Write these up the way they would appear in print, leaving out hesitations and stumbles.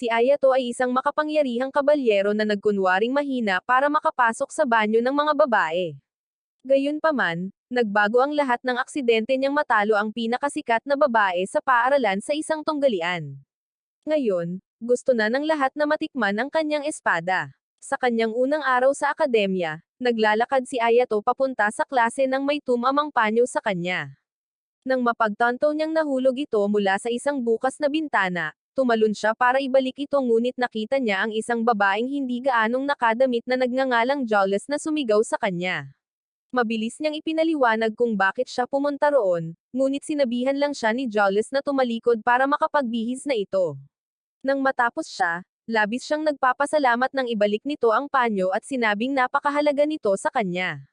Si Ayato ay isang makapangyarihang kabalyero na nagkunwaring mahina para makapasok sa banyo ng mga babae. Gayunpaman, nagbago ang lahat ng aksidente niyang matalo ang pinakasikat na babae sa paaralan sa isang tunggalian. Ngayon, gusto na ng lahat na matikman ang kanyang espada. Sa kanyang unang araw sa akademya, naglalakad si Ayato papunta sa klase nang may tumamang panyo sa kanya. Nang mapagtanto niyang nahulog ito mula sa isang bukas na bintana, tumalon siya para ibalik ito ngunit nakita niya ang isang babaeng hindi gaanong nakadamit na nagngangalang Jawless na sumigaw sa kanya. Mabilis niyang ipinaliwanag kung bakit siya pumunta roon, ngunit sinabihan lang siya ni Jawless na tumalikod para makapagbihis na ito. Nang matapos siya, labis siyang nagpapasalamat nang ibalik nito ang panyo at sinabing napakahalaga nito sa kanya.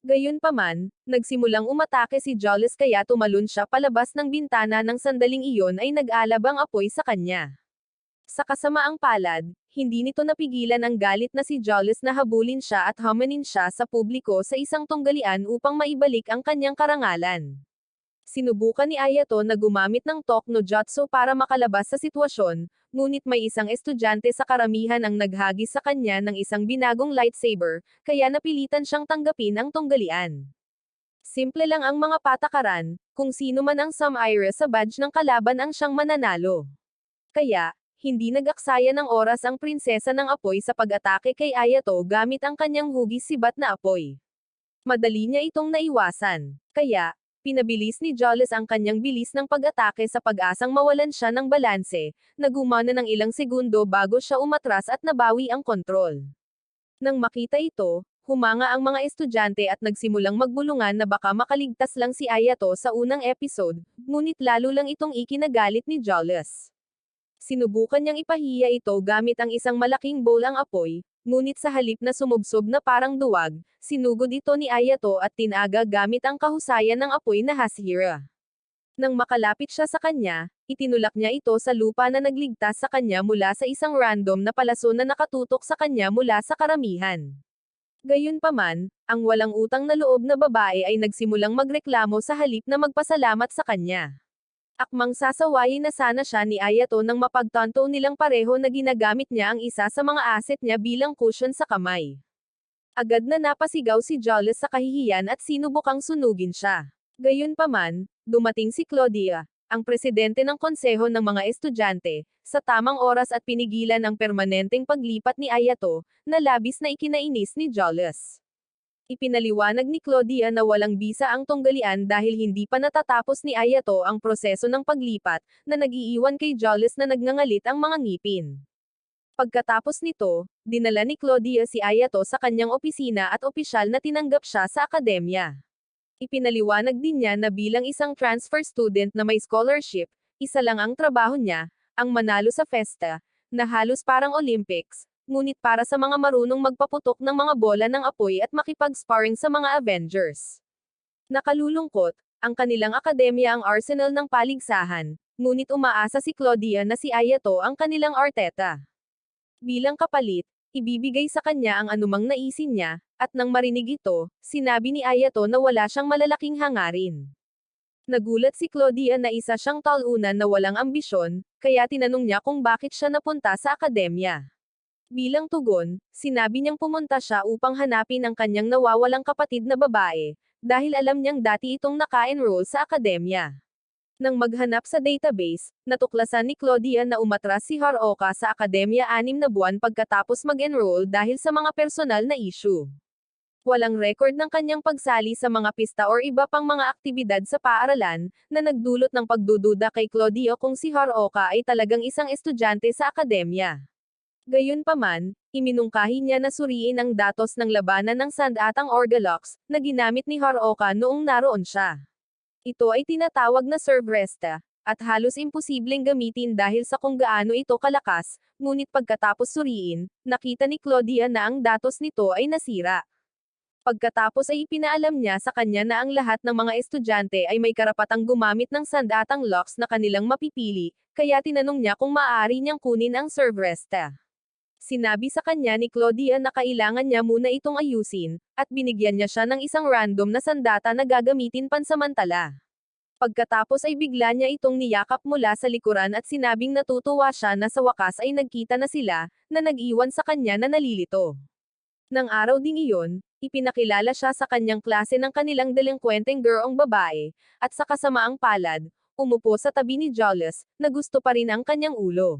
Gayunpaman, nagsimulang umatake si Jawless kaya tumalon siya palabas ng bintana nang sandaling iyon ay nag-alab ang apoy sa kanya. Sa kasamaang palad, hindi nito napigilan ang galit na si Jawless na habulin siya at hamanin siya sa publiko sa isang tunggalian upang maibalik ang kanyang karangalan. Sinubukan ni Ayato na gumamit ng Talk no Jutsu para makalabas sa sitwasyon, ngunit may isang estudyante sa karamihan ang naghagis sa kanya ng isang binagong lightsaber, kaya napilitan siyang tanggapin ang tunggalian. Simple lang ang mga patakaran, kung sino man ang sumire sa badge ng kalaban ang siyang mananalo. Kaya, hindi nag-aksaya ng oras ang prinsesa ng apoy sa pag-atake kay Ayato gamit ang kanyang hugis sibat na apoy. Madali niya itong naiwasan. Kaya, pinabilis ni Jawless ang kanyang bilis ng pag-atake sa pag-asang mawalan siya ng balanse, nagumana ng ilang segundo bago siya umatras at nabawi ang kontrol. Nang makita ito, humanga ang mga estudyante at nagsimulang magbulungan na baka makaligtas lang si Ayato sa unang episode, ngunit lalo lang itong ikinagalit ni Jawless. Sinubukan niyang ipahiya ito gamit ang isang malaking bowl ang apoy, ngunit sa halip na sumubsob na parang duwag, sinugod ito ni Ayato at tinaga gamit ang kahusayan ng apoy na Hashira. Nang makalapit siya sa kanya, itinulak niya ito sa lupa na nagligtas sa kanya mula sa isang random na palaso na nakatutok sa kanya mula sa karamihan. Gayunpaman, ang walang utang na loob na babae ay nagsimulang magreklamo sa halip na magpasalamat sa kanya. Akmang sasawayin na sana siya ni Ayato nang mapagtanto nilang pareho na ginagamit niya ang isa sa mga asset niya bilang cushion sa kamay. Agad na napasigaw si Jawless sa kahihiyan at sinubukang sunugin siya. Gayunpaman, dumating si Claudia, ang presidente ng konseho ng mga estudyante, sa tamang oras at pinigilan ang permanenteng paglipat ni Ayato, na labis na ikinainis ni Jawless. Ipinaliwanag ni Claudia na walang bisa ang tunggalian dahil hindi pa natatapos ni Ayato ang proseso ng paglipat, na nag-iiwan kay Jawless na nagngangalit ang mga ngipin. Pagkatapos nito, dinala ni Claudia si Ayato sa kanyang opisina at opisyal na tinanggap siya sa akademya. Ipinaliwanag din niya na bilang isang transfer student na may scholarship, isa lang ang trabaho niya, ang manalo sa festa, na halos parang Olympics, ngunit para sa mga marunong magpaputok ng mga bola ng apoy at makipag-sparring sa mga Avengers. Nakalulungkot, ang kanilang akademya ang arsenal ng paligsahan, ngunit umaasa si Claudia na si Ayato ang kanilang Arteta. Bilang kapalit, ibibigay sa kanya ang anumang naisin niya, at nang marinig ito, sinabi ni Ayato na wala siyang malalaking hangarin. Nagulat si Claudia na isa siyang talunan na walang ambisyon, kaya tinanong niya kung bakit siya napunta sa akademya. Bilang tugon, sinabi niyang pumunta siya upang hanapin ang kanyang nawawalang kapatid na babae, dahil alam niyang dati itong naka-enroll sa akademya. Nang maghanap sa database, natuklasan ni Claudia na umatras si Haruoka sa akademya 6 na buwan pagkatapos mag-enroll dahil sa mga personal na issue. Walang record ng kanyang pagsali sa mga pista or iba pang mga aktibidad sa paaralan, na nagdulot ng pagdududa kay Claudia kung si Haruoka ay talagang isang estudyante sa akademya. Gayunpaman, iminungkahi niya na suriin ang datos ng labanan ng Sandatang Orgalox, na ginamit ni Haruoka noong naroon siya. Ito ay tinatawag na Servresta, at halos imposibleng gamitin dahil sa kung gaano ito kalakas, ngunit pagkatapos suriin, nakita ni Claudia na ang datos nito ay nasira. Pagkatapos ay ipinaalam niya sa kanya na ang lahat ng mga estudyante ay may karapatang gumamit ng Sandatang Locks na kanilang mapipili, kaya tinanong niya kung maaari niyang kunin ang Servresta. Sinabi sa kanya ni Claudia na kailangan niya muna itong ayusin, at binigyan niya siya ng isang random na sandata na gagamitin pansamantala. Pagkatapos ay bigla niya itong niyakap mula sa likuran at sinabing natutuwa siya na sa wakas ay nagkita na sila, na nag-iwan sa kanya na nalilito. Nang araw ding iyon, ipinakilala siya sa kanyang klase ng kanilang delinkwenteng girong babae, at sa kasamaang palad, umupo sa tabi ni Julius, na gusto pa rin ang kanyang ulo.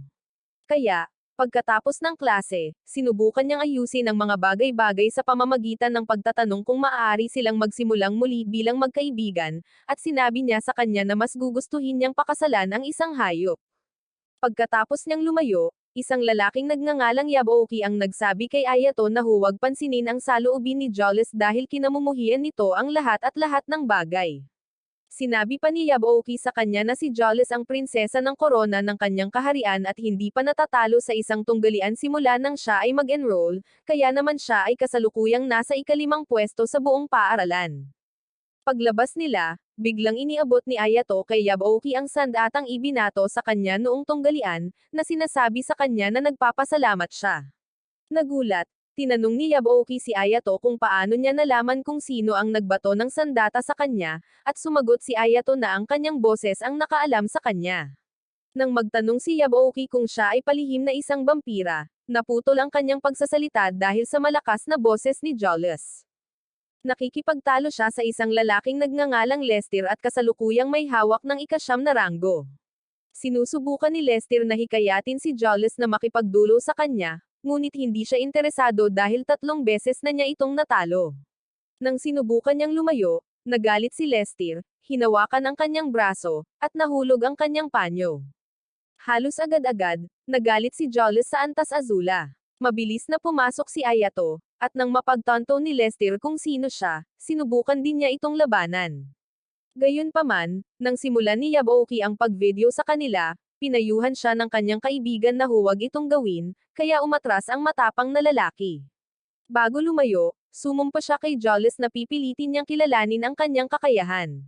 Kaya, pagkatapos ng klase, sinubukan niyang ayusin ang mga bagay-bagay sa pamamagitan ng pagtatanong kung maaari silang magsimulang muli bilang magkaibigan, at sinabi niya sa kanya na mas gugustuhin niyang pakasalan ang isang hayop. Pagkatapos niyang lumayo, isang lalaking nagngangalang Yaboki ang nagsabi kay Ayato na huwag pansinin ang saloobin ni Julius dahil kinamumuhian nito ang lahat at lahat ng bagay. Sinabi pa ni Yaboki sa kanya na si Julius ang prinsesa ng korona ng kanyang kaharian at hindi pa natatalo sa isang tunggalian simula nang siya ay mag-enroll, kaya naman siya ay kasalukuyang nasa ika-5 pwesto sa buong paaralan. Paglabas nila, biglang iniabot ni Ayato kay Yaboki ang sandatang ibinato sa kanya noong tunggalian, na sinasabi sa kanya na nagpapasalamat siya. Nagulat, tinanong ni Yaboki si Ayato kung paano niya nalaman kung sino ang nagbato ng sandata sa kanya, at sumagot si Ayato na ang kanyang boses ang nakaalam sa kanya. Nang magtanong si Yaboki kung siya ay palihim na isang vampira, naputol ang kanyang pagsasalita dahil sa malakas na boses ni Julius. Nakikipagtalo siya sa isang lalaking nagngangalang Lester at kasalukuyang may hawak ng ika-9 na ranggo. Sinusubukan ni Lester na hikayatin si Julius na makipagdulo sa kanya, ngunit hindi siya interesado dahil 3 beses na niya itong natalo. Nang sinubukan niyang lumayo, nagalit si Lester, hinawakan ang kanyang braso, at nahulog ang kanyang panyo. Halos agad-agad, nagalit si Julius sa Antas Azula. Mabilis na pumasok si Ayato, at nang mapagtanto ni Lester kung sino siya, sinubukan din niya itong labanan. Gayunpaman, nang simulan ni Yaboki ang pag-video sa kanila, pinayuhan siya ng kanyang kaibigan na huwag itong gawin, kaya umatras ang matapang na lalaki. Bago lumayo, sumumpa siya kay Julius na pipilitin niyang kilalanin ang kanyang kakayahan.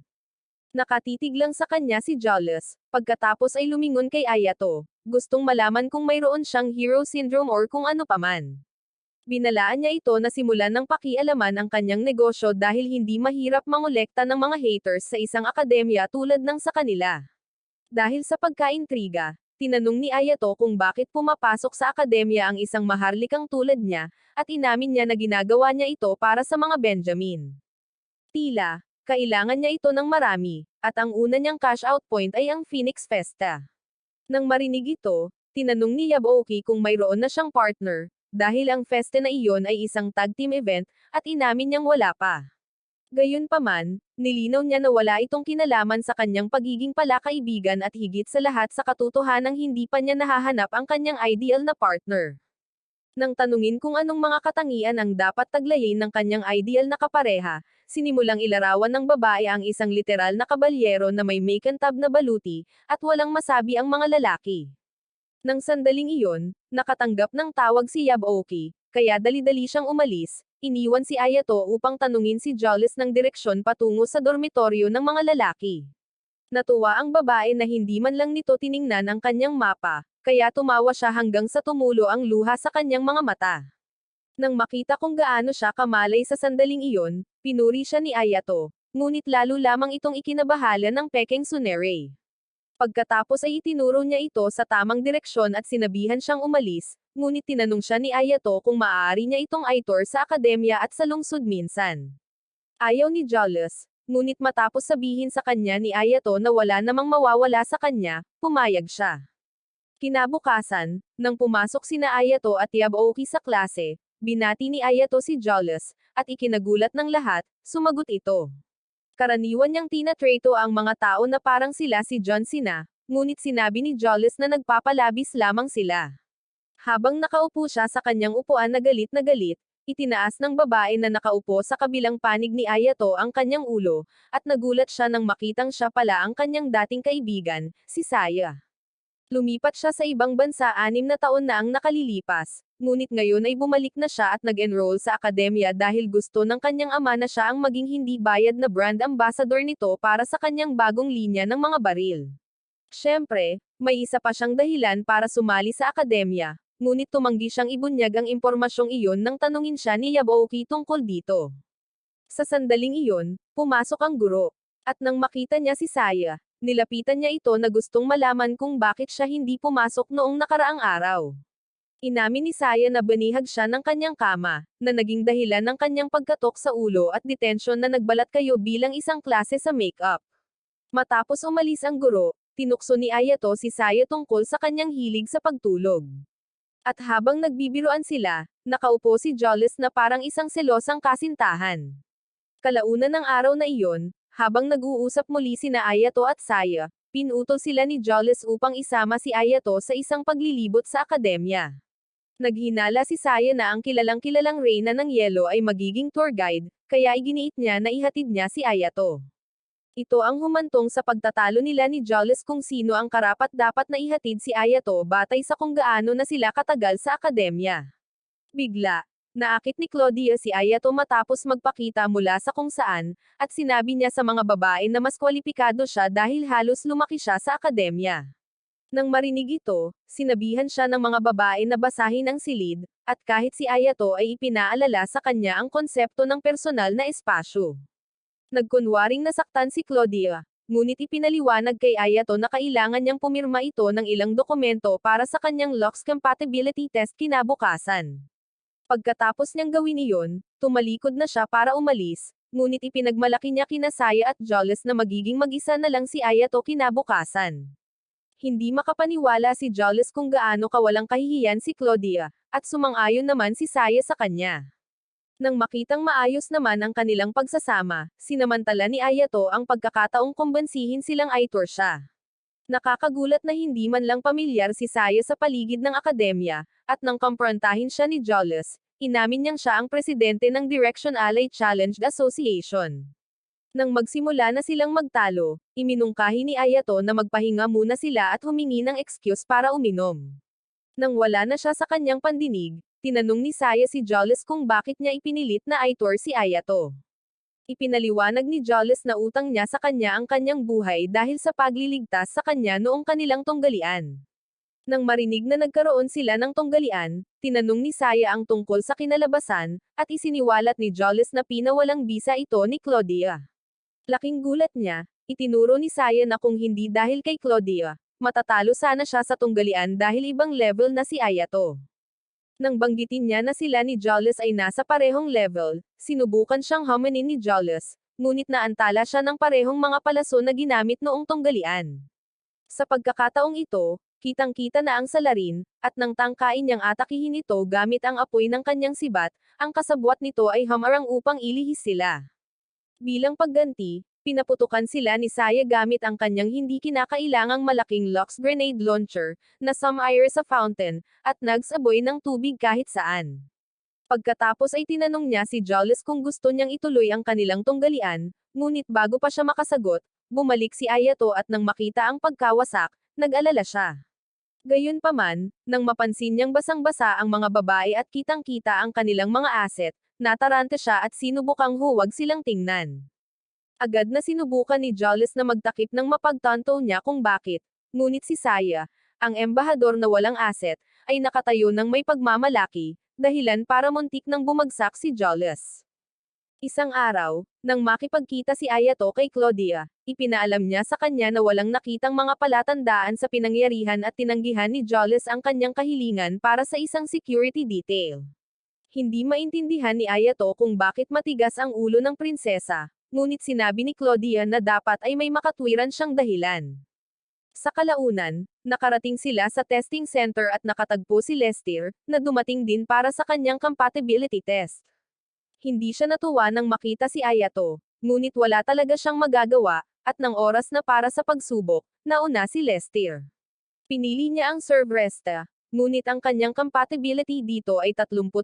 Nakatitig lang sa kanya si Julius, pagkatapos ay lumingon kay Ayato, gustong malaman kung mayroon siyang hero syndrome or kung ano paman. Binalaan niya ito na simulan ng pakialaman ang kanyang negosyo dahil hindi mahirap mangolekta ng mga haters sa isang akademya tulad ng sa kanila. Dahil sa pagkaintriga, tinanong ni Ayato kung bakit pumapasok sa akademya ang isang maharlikang tulad niya, at inamin niya na ginagawa niya ito para sa mga Benjamin. Tila, kailangan niya ito ng marami, at ang una niyang cash out point ay ang Phoenix Festa. Nang marinig ito, tinanong ni Yaboki kung mayroon na siyang partner, dahil ang festa na iyon ay isang tag team event, at inamin niyang wala pa. Gayunpaman, nilinaw niya na wala itong kinalaman sa kanyang pagiging palakaibigan at higit sa lahat sa katotohanang hindi pa niya nahahanap ang kanyang ideal na partner. Nang tanungin kung anong mga katangian ang dapat taglayin ng kanyang ideal na kapareha, sinimulang ilarawan ng babae ang isang literal na kabalyero na may makantab na baluti, at walang masabi ang mga lalaki. Nang sandaling iyon, nakatanggap ng tawag si Yaboki, kaya dali-dali siyang umalis, iniwan si Ayato upang tanungin si Julius ng direksyon patungo sa dormitoryo ng mga lalaki. Natuwa ang babae na hindi man lang nito tiningnan ang kanyang mapa, kaya tumawa siya hanggang sa tumulo ang luha sa kanyang mga mata. Nang makita kung gaano siya kamalay sa sandaling iyon, pinuri siya ni Ayato, ngunit lalo lamang itong ikinabahala ng Pekeng Tsunere. Pagkatapos ay itinuro niya ito sa tamang direksyon at sinabihan siyang umalis, ngunit tinanong siya ni Ayato kung maaari niya itong i-tour sa akademya at sa lungsod minsan. Ayaw ni Julius, ngunit matapos sabihin sa kanya ni Ayato na wala namang mawawala sa kanya, pumayag siya. Kinabukasan, nang pumasok sina Ayato at Yaboki sa klase, binati ni Ayato si Julius, at ikinagulat ng lahat, sumagot ito. Karaniwan niyang tinatrato ang mga tao na parang sila si John Cena, ngunit sinabi ni Julius na nagpapalabis lamang sila. Habang nakaupo siya sa kanyang upuan na galit, itinaas ng babae na nakaupo sa kabilang panig ni Ayato ang kanyang ulo, at nagulat siya nang makitang siya pala ang kanyang dating kaibigan, si Saya. Lumipat siya sa ibang bansa 6 na taon na ang nakalilipas, ngunit ngayon ay bumalik na siya at nag-enroll sa akademya dahil gusto ng kanyang ama na siya ang maging hindi bayad na brand ambassador nito para sa kanyang bagong linya ng mga baril. Siyempre, may isa pa siyang dahilan para sumali sa akademya, ngunit tumanggi siyang ibunyag ang impormasyong iyon nang tanungin siya ni Yaboki tungkol dito. Sa sandaling iyon, pumasok ang guro. At nang makita niya si Saya, nilapitan niya ito na gustong malaman kung bakit siya hindi pumasok noong nakaraang araw. Inamin ni Saya na banihag siya ng kanyang kama, na naging dahilan ng kanyang pagkatok sa ulo at detensyon na nagbalat kayo bilang isang klase sa makeup. Matapos umalis ang guro, tinukso ni Ayato si Saya tungkol sa kanyang hilig sa pagtulog. At habang nagbibiruan sila, nakaupo si Jollis na parang isang selosang kasintahan. Kalaunan ng araw na iyon, habang nag-uusap muli sina Ayato at Saya, pinutol sila ni Jollis upang isama si Ayato sa isang paglilibot sa akademya. Naghinala si Saya na ang kilalang-kilalang reyna ng yelo ay magiging tour guide, kaya iginiit niya na ihatid niya si Ayato. Ito ang humantong sa pagtatalo nila ni Jollis kung sino ang karapat-dapat na ihatid si Ayato batay sa kung gaano na sila katagal sa akademya. Bigla, naakit ni Claudia si Ayato matapos magpakita mula sa kung saan, at sinabi niya sa mga babae na mas kwalipikado siya dahil halos lumaki siya sa akademya. Nang marinig ito, sinabihan siya ng mga babae na basahin ang silid, at kahit si Ayato ay ipinaalala sa kanya ang konsepto ng personal na espasyo. Nagkunwaring nasaktan si Claudia, ngunit ipinaliwanag kay Ayato na kailangan niyang pumirma ito ng ilang dokumento para sa kanyang locks compatibility test kinabukasan. Pagkatapos niyang gawin iyon, tumalikod na siya para umalis, ngunit ipinagmalaki niya kina Saya at Jollis na magiging mag-isa na lang si Ayato kinabukasan. Hindi makapaniwala si Jollis kung gaano kawalang kahihiyan si Claudia, at sumang-ayon naman si Saya sa kanya. Nang makitang maayos naman ang kanilang pagsasama, sinamantala ni Ayato ang pagkakataong kumbansihin silang aitor siya. Nakakagulat na hindi man lang pamilyar si Saya sa paligid ng akademya, at nang kumprontahin siya ni Jollis, inamin niyang siya ang presidente ng Direction Ally Challenged Association. Nang magsimula na silang magtalo, iminungkahi ni Ayato na magpahinga muna sila at humingi ng excuse para uminom. Nang wala na siya sa kanyang pandinig, tinanong ni Saya si Jollis kung bakit niya ipinilit na aitor si Ayato. Ipinaliwanag ni Jollis na utang niya sa kanya ang kanyang buhay dahil sa pagliligtas sa kanya noong kanilang tunggalian. Nang marinig na nagkaroon sila ng tunggalian, tinanong ni Saya ang tungkol sa kinalabasan, at isiniwalat ni Jollis na pinawalang bisa ito ni Claudia. Laking gulat niya, itinuro ni Saya na kung hindi dahil kay Claudia, matatalo sana siya sa tunggalian dahil ibang level na si Ayato. Nang banggitin niya na sila ni Jollis ay nasa parehong level, sinubukan siyang hamanin ni Jollis, ngunit naantala siya ng parehong mga palaso na ginamit noong tunggalian. Sa pagkakataong ito, kitang-kita na ang salarin, at nang tangkain niyang atakihin ito gamit ang apoy ng kanyang sibat, ang kasabwat nito ay hamarang upang ilihis sila. Bilang pagganti, pinaputukan sila ni Saya gamit ang kanyang hindi kinakailangang malaking Lux grenade launcher, na sumire sa fountain, at nagsaboy ng tubig kahit saan. Pagkatapos ay tinanong niya si Jollis kung gusto niyang ituloy ang kanilang tunggalian, ngunit bago pa siya makasagot, bumalik si Ayato at nang makita ang pagkawasak, nag-alala siya. Gayunpaman, nang mapansin niyang basang-basa ang mga babae at kitang-kita ang kanilang mga asset, natarante siya at sinubukang huwag silang tingnan. Agad na sinubukan ni Jollis na magtakip ng mapagtanto niya kung bakit, ngunit si Saya, ang embahador na walang asset, ay nakatayo ng may pagmamalaki, dahilan para muntik nang bumagsak si Jollis. Isang araw, nang makipagkita si Ayato kay Claudia, ipinaalam niya sa kanya na walang nakitang mga palatandaan sa pinangyarihan at tinanggihan ni Jollis ang kanyang kahilingan para sa isang security detail. Hindi maintindihan ni Ayato kung bakit matigas ang ulo ng prinsesa, ngunit sinabi ni Claudia na dapat ay may makatwiran siyang dahilan. Sa kalaunan, nakarating sila sa testing center at nakatagpo si Lester, na dumating din para sa kanyang compatibility test. Hindi siya natuwa nang makita si Ayato, ngunit wala talaga siyang magagawa, at ng oras na para sa pagsubok, nauna si Lester. Pinili niya ang serve resta, ngunit ang kanyang compatibility dito ay 32%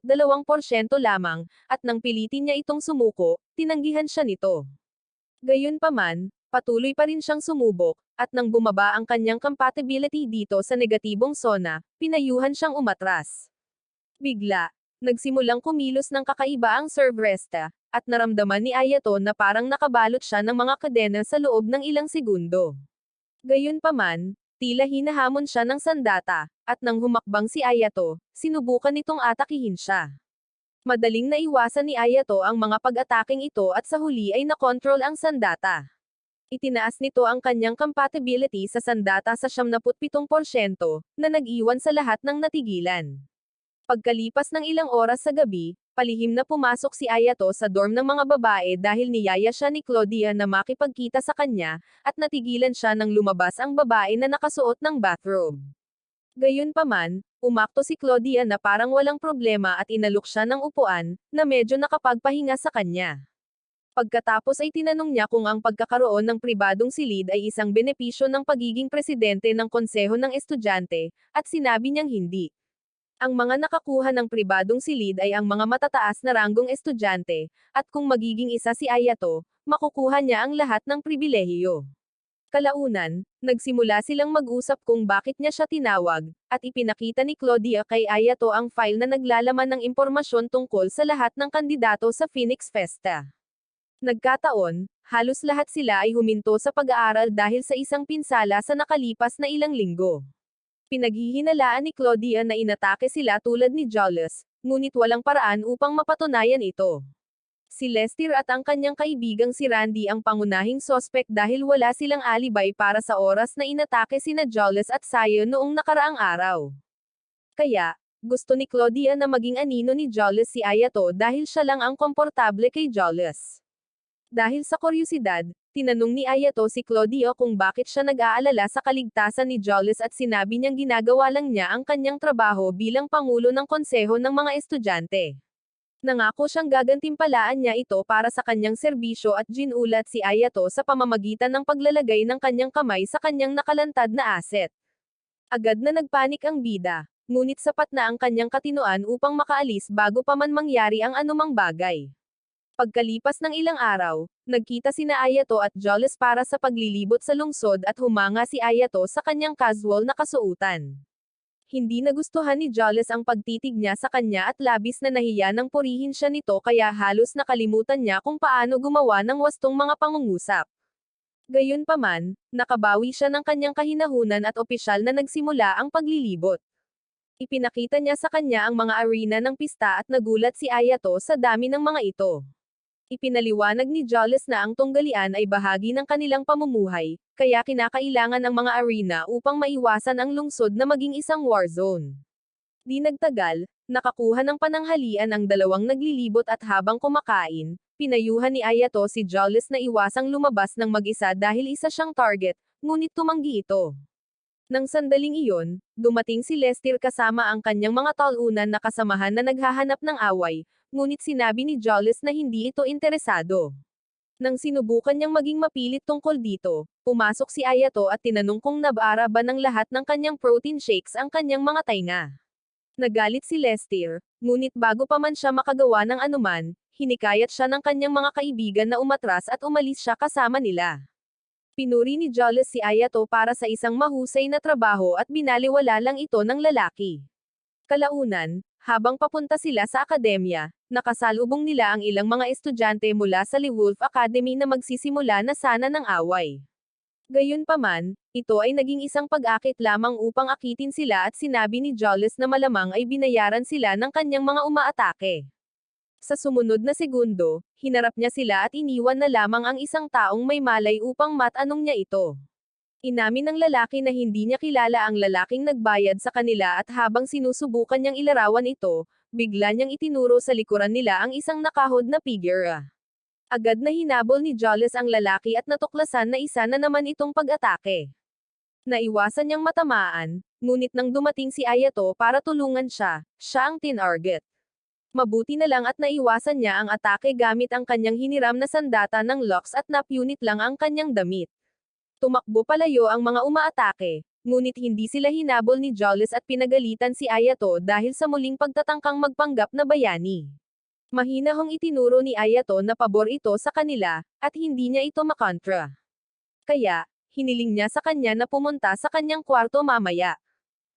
lamang, at nang pilitin niya itong sumuko, tinanggihan siya nito. Gayunpaman, patuloy pa rin siyang sumubok, at nang bumaba ang kanyang compatibility dito sa negatibong sona, pinayuhan siyang umatras. Bigla, nagsimulang kumilos ng kakaiba ang serve resta, at naramdaman ni Ayato na parang nakabalot siya ng mga kadena sa loob ng ilang segundo. Gayunpaman, tila hinahamon siya ng sandata, at nang humakbang si Ayato, sinubukan nitong atakihin siya. Madaling naiwasan ni Ayato ang mga pag-ataking ito at sa huli ay nakontrol ang sandata. Itinaas nito ang kanyang compatibility sa sandata sa 77% na nag-iwan sa lahat ng natigilan. Pagkalipas ng ilang oras sa gabi, palihim na pumasok si Ayato sa dorm ng mga babae dahil niyaya siya ni Claudia na makipagkita sa kanya, at natigilan siya nang lumabas ang babae na nakasuot ng bathrobe. Gayunpaman, umakto si Claudia na parang walang problema at inalok siya ng upuan, na medyo nakapagpahinga sa kanya. Pagkatapos ay tinanong niya kung ang pagkakaroon ng pribadong silid ay isang benepisyo ng pagiging presidente ng konseho ng estudyante, at sinabi niyang hindi. Ang mga nakakuha ng pribadong silid ay ang mga matataas na ranggong estudyante, at kung magiging isa si Ayato, makukuha niya ang lahat ng pribilehiyo. Kalaunan, nagsimula silang mag-usap kung bakit niya siya tinawag, at ipinakita ni Claudia kay Ayato ang file na naglalaman ng impormasyon tungkol sa lahat ng kandidato sa Phoenix Festa. Nagkataon, halos lahat sila ay huminto sa pag-aaral dahil sa isang pinsala sa nakalipas na ilang linggo. Pinaghihinalaan ni Claudia na inatake sila tulad ni Julius, ngunit walang paraan upang mapatunayan ito. Si Lester at ang kanyang kaibigang si Randy ang pangunahing sospek dahil wala silang alibay para sa oras na inatake sina Julius at Sayo noong nakaraang araw. Kaya, gusto ni Claudia na maging anino ni Julius si Ayato dahil siya lang ang komportable kay Julius. Dahil sa kuryosidad, tinanong ni Ayato si Claudia kung bakit siya nag-aalala sa kaligtasan ni Julius at sinabi niyang ginagawa lang niya ang kanyang trabaho bilang pangulo ng konseho ng mga estudyante. Nangako siyang gagantimpalaan niya ito para sa kanyang serbisyo at ginulat si Ayato sa pamamagitan ng paglalagay ng kanyang kamay sa kanyang nakalantad na asset. Agad na nagpanik ang bida, ngunit sapat na ang kanyang katinoan upang makaalis bago pa man mangyari ang anumang bagay. Pagkalipas ng ilang araw, nagkita sina Ayato at Julius para sa paglilibot sa lungsod at humanga si Ayato sa kanyang casual na kasuutan. Hindi nagustuhan ni Julius ang pagtitig niya sa kanya at labis na nahiya nang purihin siya nito kaya halos nakalimutan niya kung paano gumawa ng wastong mga pangungusap. Gayunpaman, nakabawi siya ng kanyang kahinahunan at opisyal na nagsimula ang paglilibot. Ipinakita niya sa kanya ang mga arena ng pista at nagulat si Ayato sa dami ng mga ito. Ipinaliwanag ni Julius na ang tunggalian ay bahagi ng kanilang pamumuhay, kaya kinakailangan ng mga arena upang maiwasan ang lungsod na maging isang war zone. Di nagtagal, nakakuha ng pananghalian ang dalawang naglilibot at habang kumakain, pinayuhan ni Ayato si Julius na iwasang lumabas ng mag-isa dahil isa siyang target, ngunit tumanggi ito. Nang sandaling iyon, dumating si Lester kasama ang kanyang mga talunan na kasamahan na naghahanap ng away, ngunit sinabi ni Julius na hindi ito interesado. Nang sinubukan niyang maging mapilit tungkol dito, pumasok si Ayato at tinanong kung nabara ba ng lahat ng kanyang protein shakes ang kanyang mga tainga. Nagalit si Lester, ngunit bago pa man siya makagawa ng anuman, hinikayat siya ng kanyang mga kaibigan na umatras at umalis siya kasama nila. Pinuri ni Julius si Ayato para sa isang mahusay na trabaho at binaliwala lang ito ng lalaki. Kalaunan, habang papunta sila sa akademya, nakasalubong nila ang ilang mga estudyante mula sa Wolf Academy na magsisimula na sana ng away. Gayunpaman, ito ay naging isang pag-akit lamang upang akitin sila at sinabi ni Julius na malamang ay binayaran sila ng kanyang mga umaatake. Sa sumunod na segundo, hinarap niya sila at iniwan na lamang ang isang taong may malay upang matanong niya ito. Inamin ng lalaki na hindi niya kilala ang lalaking nagbayad sa kanila at habang sinusubukan niyang ilarawan ito, bigla niyang itinuro sa likuran nila ang isang nakahod na figure. Agad na hinabol ni Julius ang lalaki at natuklasan na isa na naman itong pag-atake. Naiwasan niyang matamaan, ngunit nang dumating si Ayato para tulungan siya, siya ang tinarget. Mabuti na lang at naiwasan niya ang atake gamit ang kanyang hiniram na sandata ng Lux at napunit lang ang kanyang damit. Tumakbo palayo ang mga umaatake, ngunit hindi sila hinabol ni Julius at pinagalitan si Ayato dahil sa muling pagtatangkang magpanggap na bayani. Mahinahong itinuro ni Ayato na pabor ito sa kanila, at hindi niya ito makontra. Kaya, hiniling niya sa kanya na pumunta sa kanyang kwarto mamaya.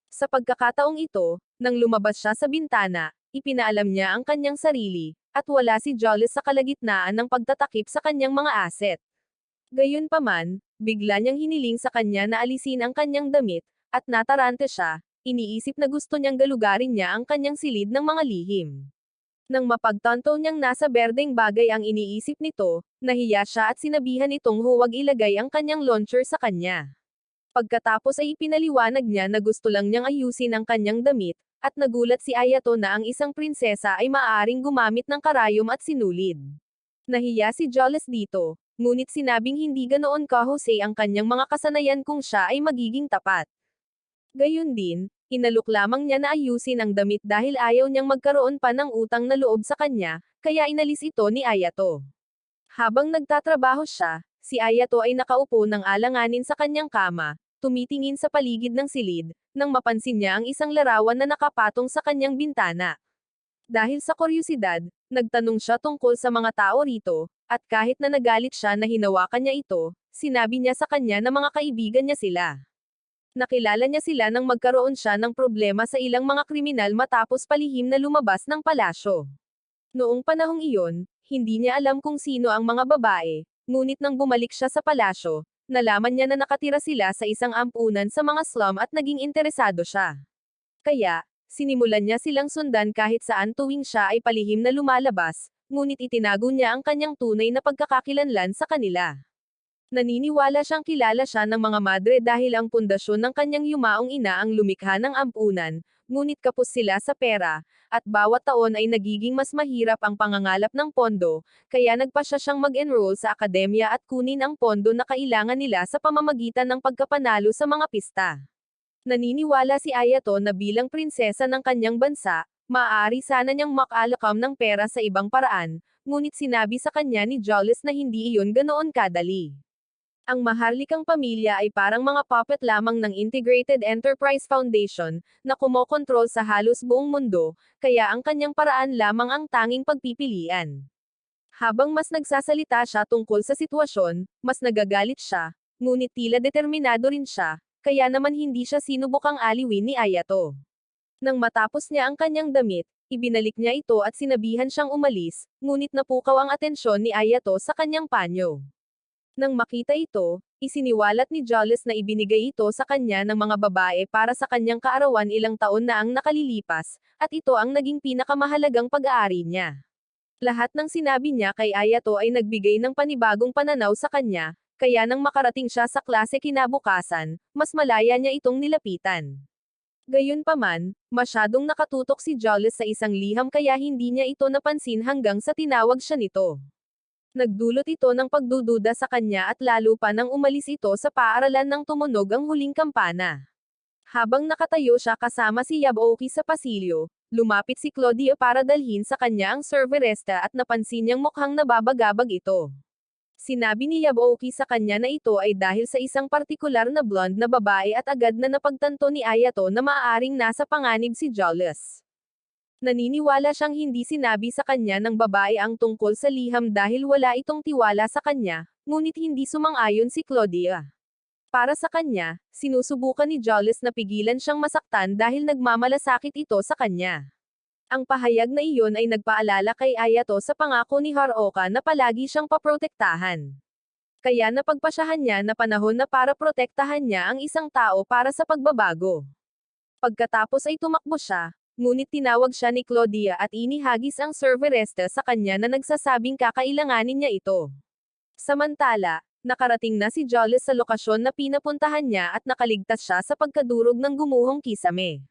Sa pagkakataong ito, nang lumabas siya sa bintana, ipinaalam niya ang kanyang sarili, at wala si Julius sa kalagitnaan ng pagtatakip sa kanyang mga asset. Gayunpaman, bigla niyang hiniling sa kanya na alisin ang kanyang damit, at natarante siya, iniisip na gusto niyang galugarin niya ang kanyang silid ng mga lihim. Nang mapagtanto niyang nasa berdeng bagay ang iniisip nito, nahiya siya at sinabihan itong huwag ilagay ang kanyang launcher sa kanya. Pagkatapos ay ipinaliwanag niya na gusto lang niyang ayusin ang kanyang damit, at nagulat si Ayato na ang isang prinsesa ay maaaring gumamit ng karayom at sinulid. Nahiya si Jolles dito, ngunit sinabing hindi ganoon kahusay ang kanyang mga kasanayan kung siya ay magiging tapat. Gayun din, inalok lamang niya na ayusin ang damit dahil ayaw niyang magkaroon pa ng utang na loob sa kanya, kaya inalis ito ni Ayato. Habang nagtatrabaho siya, si Ayato ay nakaupo ng alanganin sa kanyang kama, tumitingin sa paligid ng silid, nang mapansin niya ang isang larawan na nakapatong sa kanyang bintana. Dahil sa kuryosidad, nagtanong siya tungkol sa mga tao rito, at kahit na nagalit siya na hinawakan niya ito, sinabi niya sa kanya na mga kaibigan niya sila. Nakilala niya sila nang magkaroon siya ng problema sa ilang mga kriminal matapos palihim na lumabas ng palasyo. Noong panahong iyon, hindi niya alam kung sino ang mga babae, ngunit nang bumalik siya sa palasyo, nalaman niya na nakatira sila sa isang ampunan sa mga slum at naging interesado siya. Kaya, sinimulan niya silang sundan kahit saan tuwing siya ay palihim na lumalabas, ngunit itinago niya ang kanyang tunay na pagkakakilanlan sa kanila. Naniniwala siyang kilala siya ng mga madre dahil ang pundasyon ng kanyang yumaong ina ang lumikha ng ampunan, ngunit kapos sila sa pera, at bawat taon ay nagiging mas mahirap ang pangangalap ng pondo, kaya nagpasya siyang mag-enroll sa akademya at kunin ang pondo na kailangan nila sa pamamagitan ng pagkapanalo sa mga pista. Naniniwala si Ayato na bilang prinsesa ng kanyang bansa, maaari sana niyang makalakam ng pera sa ibang paraan, ngunit sinabi sa kanya ni Jolles na hindi iyon ganoon kadali. Ang maharlikang pamilya ay parang mga puppet lamang ng Integrated Enterprise Foundation, na kumokontrol sa halos buong mundo, kaya ang kanyang paraan lamang ang tanging pagpipilian. Habang mas nagsasalita siya tungkol sa sitwasyon, mas nagagalit siya, ngunit tila determinado rin siya, kaya naman hindi siya sinubukang aliwin ni Ayato. Nang matapos niya ang kanyang damit, ibinalik niya ito at sinabihan siyang umalis, ngunit napukaw ang atensyon ni Ayato sa kanyang panyo. Nang makita ito, isiniwalat ni Jolles na ibinigay ito sa kanya ng mga babae para sa kanyang kaarawan ilang taon na ang nakalilipas, at ito ang naging pinakamahalagang pag-aari niya. Lahat ng sinabi niya kay Ayato ay nagbigay ng panibagong pananaw sa kanya, kaya nang makarating siya sa klase kinabukasan, mas malaya niya itong nilapitan. Gayunpaman, masyadong nakatutok si Jolles sa isang liham kaya hindi niya ito napansin hanggang sa tinawag siya nito. Nagdulot ito ng pagdududa sa kanya at lalo pa nang umalis ito sa paaralan nang tumunog ang huling kampana. Habang nakatayo siya kasama si Yaboki sa pasilyo, lumapit si Claudia para dalhin sa kanya ang serveresta at napansin niyang mukhang nababagabag ito. Sinabi ni Yaboki sa kanya na ito ay dahil sa isang partikular na blonde na babae at agad na napagtanto ni Ayato na maaaring nasa panganib si Jolles. Naniniwala siyang hindi sinabi sa kanya ng babae ang tungkol sa liham dahil wala itong tiwala sa kanya, ngunit hindi sumang-ayon si Claudia. Para sa kanya, sinusubukan ni Jolles na pigilan siyang masaktan dahil nagmamalasakit ito sa kanya. Ang pahayag na iyon ay nagpaalala kay Ayato sa pangako ni Haruoka na palagi siyang paprotektahan. Kaya napagpasyahan niya na panahon na para protektahan niya ang isang tao para sa pagbabago. Pagkatapos ay tumakbo siya, ngunit tinawag siya ni Claudia at inihagis ang serveresta sa kanya na nagsasabing kakailanganin niya ito. Samantala, nakarating na si Jolles sa lokasyon na pinapuntahan niya at nakaligtas siya sa pagkadurog ng gumuhong kisame.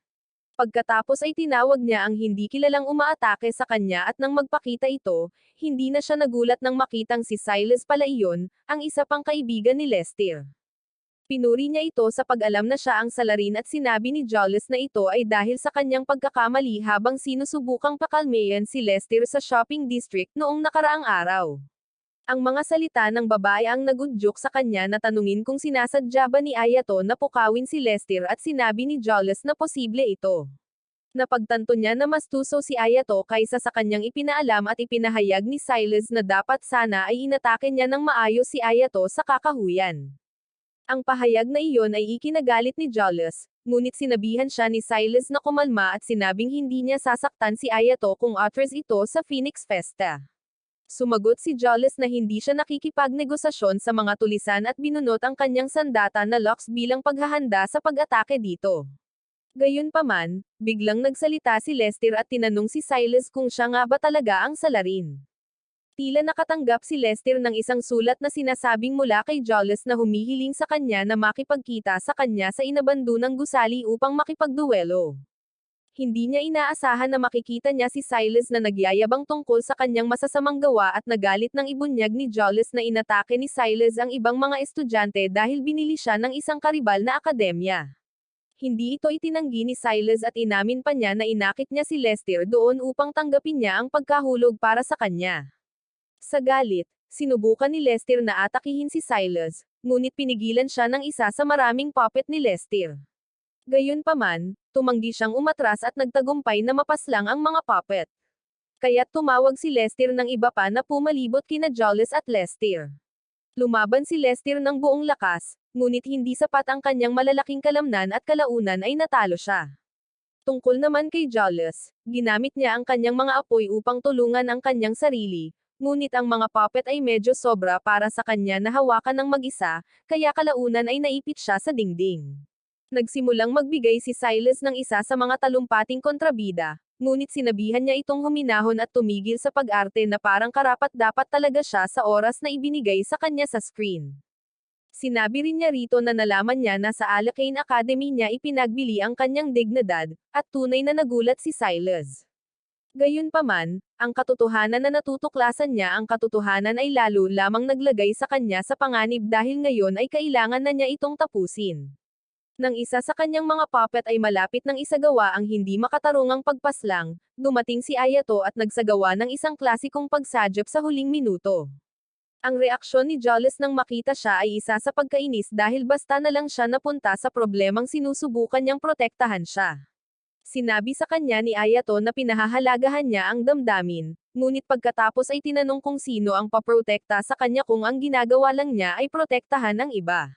Pagkatapos ay tinawag niya ang hindi kilalang umaatake sa kanya at nang magpakita ito, hindi na siya nagulat nang makitang si Silas pala iyon, ang isa pang kaibigan ni Lester. Pinuri niya ito sa pag-alam na siya ang salarin at sinabi ni Jolles na ito ay dahil sa kanyang pagkakamali habang sinusubukang pakalmayan si Lester sa shopping district noong nakaraang araw. Ang mga salita ng babae ang nagudyok sa kanya na tanungin kung sinasadya ba ni Ayato na pukawin si Lester at sinabi ni Jolles na posible ito. Napagtanto niya na mas tuso si Ayato kaysa sa kanyang ipinaalam at ipinahayag ni Silas na dapat sana ay inatake niya ng maayos si Ayato sa kakahuyan. Ang pahayag na iyon ay ikinagalit ni Jolles, ngunit sinabihan siya ni Silas na kumalma at sinabing hindi niya sasaktan si Ayato kung actress ito sa Phoenix Festa. Sumagot si Jolles na hindi siya nakikipagnegosasyon sa mga tulisan at binunot ang kanyang sandata na locks bilang paghahanda sa pag-atake dito. Gayunpaman, biglang nagsalita si Lester at tinanong si Silas kung siya nga ba talaga ang salarin. Tila nakatanggap si Lester ng isang sulat na sinasabing mula kay Jolles na humihiling sa kanya na makipagkita sa kanya sa inabandunang gusali upang makipagduwelo. Hindi niya inaasahan na makikita niya si Silas na nagyayabang tungkol sa kanyang masasamang gawa at nagalit ng ibunyag ni Jolles na inatake ni Silas ang ibang mga estudyante dahil binili siya ng isang karibal na akademya. Hindi ito itinanggi ni Silas at inamin pa niya na inakit niya si Lester doon upang tanggapin niya ang pagkahulog para sa kanya. Sa galit, sinubukan ni Lester na atakihin si Silas, ngunit pinigilan siya ng isa sa maraming puppet ni Lester. Gayunpaman, tumanggi siyang umatras at nagtagumpay na mapaslang ang mga puppet. Kaya't tumawag si Lester ng iba pa na pumalibot kina Jolles at Lester. Lumaban si Lester ng buong lakas, ngunit hindi sapat ang kanyang malalaking kalamnan at kalaunan ay natalo siya. Tungkol naman kay Jolles, ginamit niya ang kanyang mga apoy upang tulungan ang kanyang sarili, ngunit ang mga puppet ay medyo sobra para sa kanya na hawakan ng mag-isa, kaya kalaunan ay naipit siya sa dingding. Nagsimulang magbigay si Silas ng isa sa mga talumpating kontrabida, ngunit sinabihan niya itong huminahon at tumigil sa pag-arte na parang karapat-dapat talaga siya sa oras na ibinigay sa kanya sa screen. Sinabi rin niya rito na nalaman niya na sa Alakane Academy niya ipinagbili ang kanyang dignidad, at tunay na nagulat si Silas. Gayunpaman, ang katotohanan na natutuklasan niya ang katotohanan ay lalo lamang naglagay sa kanya sa panganib dahil ngayon ay kailangan na niya itong tapusin. Nang isa sa kanyang mga puppet ay malapit ng isagawa ang hindi makatarungang pagpaslang, dumating si Ayato at nagsagawa ng isang klasikong pagsadyap sa huling minuto. Ang reaksyon ni Jolles nang makita siya ay isa sa pagkainis dahil basta na lang siya napunta sa problemang sinusubukan niyang protektahan siya. Sinabi sa kanya ni Ayato na pinahahalagahan niya ang damdamin, ngunit pagkatapos ay tinanong kung sino ang paprotekta sa kanya kung ang ginagawa lang niya ay protektahan ang iba.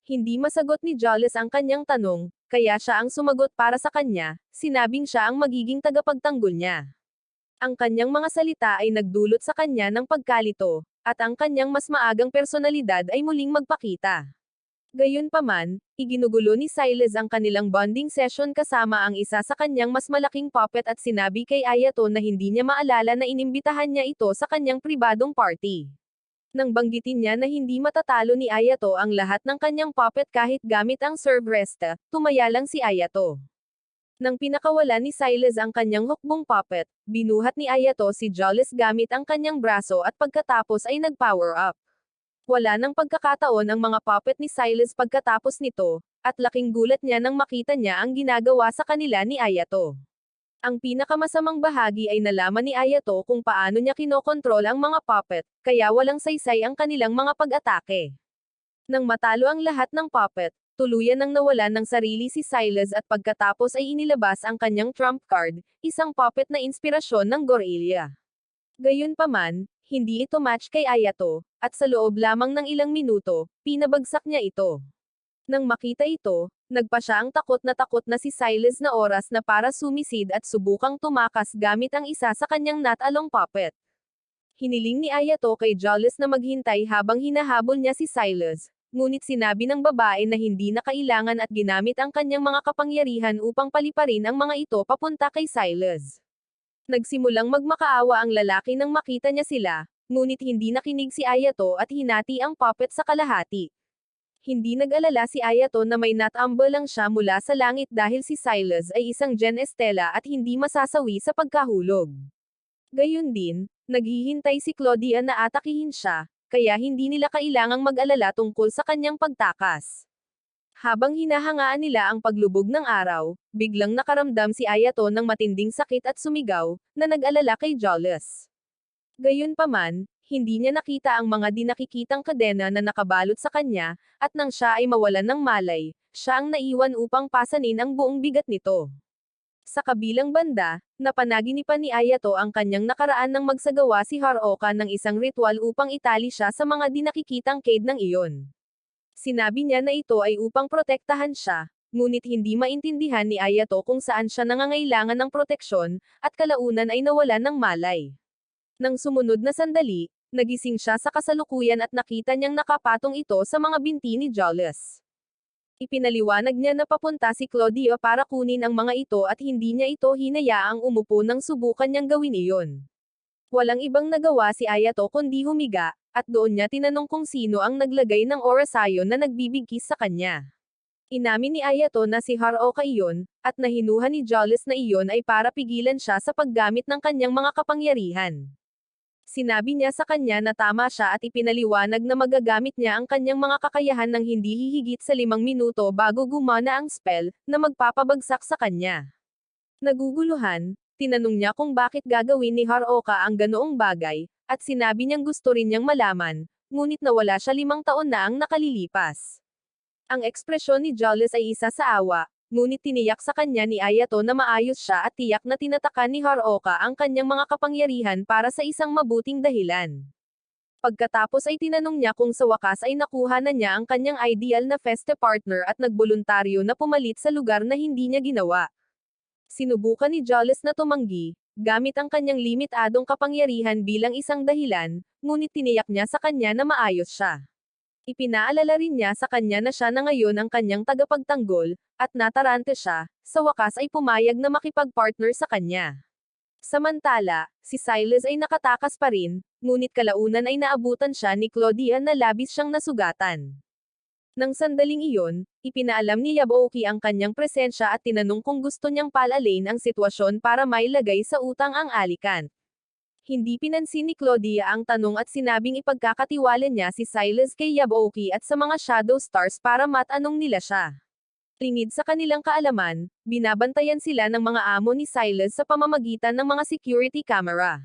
Hindi masagot ni Jolles ang kanyang tanong, kaya siya ang sumagot para sa kanya, sinabing siya ang magiging tagapagtanggol niya. Ang kanyang mga salita ay nagdulot sa kanya ng pagkalito, at ang kanyang mas maagang personalidad ay muling magpakita. Gayunpaman, iginugulo ni Silas ang kanilang bonding session kasama ang isa sa kanyang mas malaking puppet at sinabi kay Ayato na hindi niya maalala na inimbitahan niya ito sa kanyang pribadong party. Nang banggitin niya na hindi matatalo ni Ayato ang lahat ng kanyang puppet kahit gamit ang serve resta, tumaya lang si Ayato. Nang pinakawalan ni Silas ang kanyang hukbong puppet, binuhat ni Ayato si Jolles gamit ang kanyang braso at pagkatapos ay nag-power up. Wala nang pagkakataon ang mga puppet ni Silas pagkatapos nito, at laking gulat niya nang makita niya ang ginagawa sa kanila ni Ayato. Ang pinakamasamang bahagi ay nalaman ni Ayato kung paano niya kinokontrol ang mga puppet, kaya walang saysay ang kanilang mga pag-atake. Nang matalo ang lahat ng puppet, tuluyan nang nawalan ng sarili si Silas at pagkatapos ay inilabas ang kanyang trump card, isang puppet na inspirasyon ng gorilla. Gayunpaman, hindi ito match kay Ayato, at sa loob lamang ng ilang minuto, pinabagsak niya ito. Nang makita ito, nagpa siya ang takot na si Silas na oras na para sumisid at subukang tumakas gamit ang isa sa kanyang not-along puppet. Hiniling ni Ayato kay Jolles na maghintay habang hinahabol niya si Silas, ngunit sinabi ng babae na hindi na kailangan at ginamit ang kanyang mga kapangyarihan upang paliparin ang mga ito papunta kay Silas. Nagsimulang magmakaawa ang lalaki nang makita niya sila, ngunit hindi nakinig si Ayato at hinati ang puppet sa kalahati. Hindi nag-alala si Ayato na may natambal lang siya mula sa langit dahil si Silas ay isang Gen Estela at hindi masasawi sa pagkahulog. Gayun din, naghihintay si Claudia na atakihin siya, kaya hindi nila kailangang mag-alala tungkol sa kanyang pagtakas. Habang hinahangaan nila ang paglubog ng araw, biglang nakaramdam si Ayato ng matinding sakit at sumigaw, na nag-alala kay Jolles. Gayunpaman, hindi niya nakita ang mga di nakikitang kadena na nakabalot sa kanya, at nang siya ay mawalan ng malay, siya ang naiwan upang pasanin ang buong bigat nito. Sa kabilang banda, napanaginipan ni Ayato ang kanyang nakaraan nang magsagawa si Haruoka ng isang ritual upang itali siya sa mga di nakikitang cade ng iyon. Sinabi niya na ito ay upang protektahan siya, ngunit hindi maintindihan ni Ayato kung saan siya nangangailangan ng proteksyon, at kalaunan ay nawalan ng malay. Nang sumunod na sandali, nagising siya sa kasalukuyan at nakita niyang nakapatong ito sa mga binti ni Jolles. Ipinaliwanag niya na papunta si Claudia para kunin ang mga ito at hindi niya ito hinayaang umupo nang subukan niyang gawin iyon. Walang ibang nagawa si Ayato kundi humiga, at doon niya tinanong kung sino ang naglagay ng orasayon na nagbibigkis sa kanya. Inamin ni Ayato na si Haruoka iyon, at nahinuha ni Jollis na iyon ay para pigilan siya sa paggamit ng kanyang mga kapangyarihan. Sinabi niya sa kanya na tama siya at ipinaliwanag na magagamit niya ang kanyang mga kakayahan ng hindi hihigit sa 5 minuto bago gumana ang spell, na magpapabagsak sa kanya. Naguguluhan, tinanong niya kung bakit gagawin ni Haruoka ang ganoong bagay, at sinabi niyang gusto rin niyang malaman, ngunit nawala siya 5 taon na ang nakalilipas. Ang ekspresyon ni Jollis ay isa sa awa, ngunit tiniyak sa kanya ni Ayato na maayos siya at tiyak na tinatakan ni Haruoka ang kanyang mga kapangyarihan para sa isang mabuting dahilan. Pagkatapos ay tinanong niya kung sa wakas ay nakuha na niya ang kanyang ideal na feste partner at nagboluntaryo na pumalit sa lugar na hindi niya ginawa. Sinubukan ni Jollis na tumanggi, gamit ang kanyang limitadong kapangyarihan bilang isang dahilan, ngunit tiniyak niya sa kanya na maayos siya. Ipinaalala rin niya sa kanya na siya na ngayon ang kanyang tagapagtanggol, at natarante siya, sa wakas ay pumayag na makipag-partner sa kanya. Samantala, si Silas ay nakatakas pa rin, ngunit kalaunan ay naabutan siya ni Claudia na labis siyang nasugatan. Nang sandaling iyon, ipinaalam ni Yabuoki ang kanyang presensya at tinanong kung gusto niyang palalain ang sitwasyon para mailagay sa utang ang alikan. Hindi pinansin ni Claudia ang tanong at sinabing ipagkakatiwala niya si Silas kay Yabuoki at sa mga Shadow Stars para matanong nila siya. Lingid sa kanilang kaalaman, binabantayan sila ng mga amo ni Silas sa pamamagitan ng mga security camera.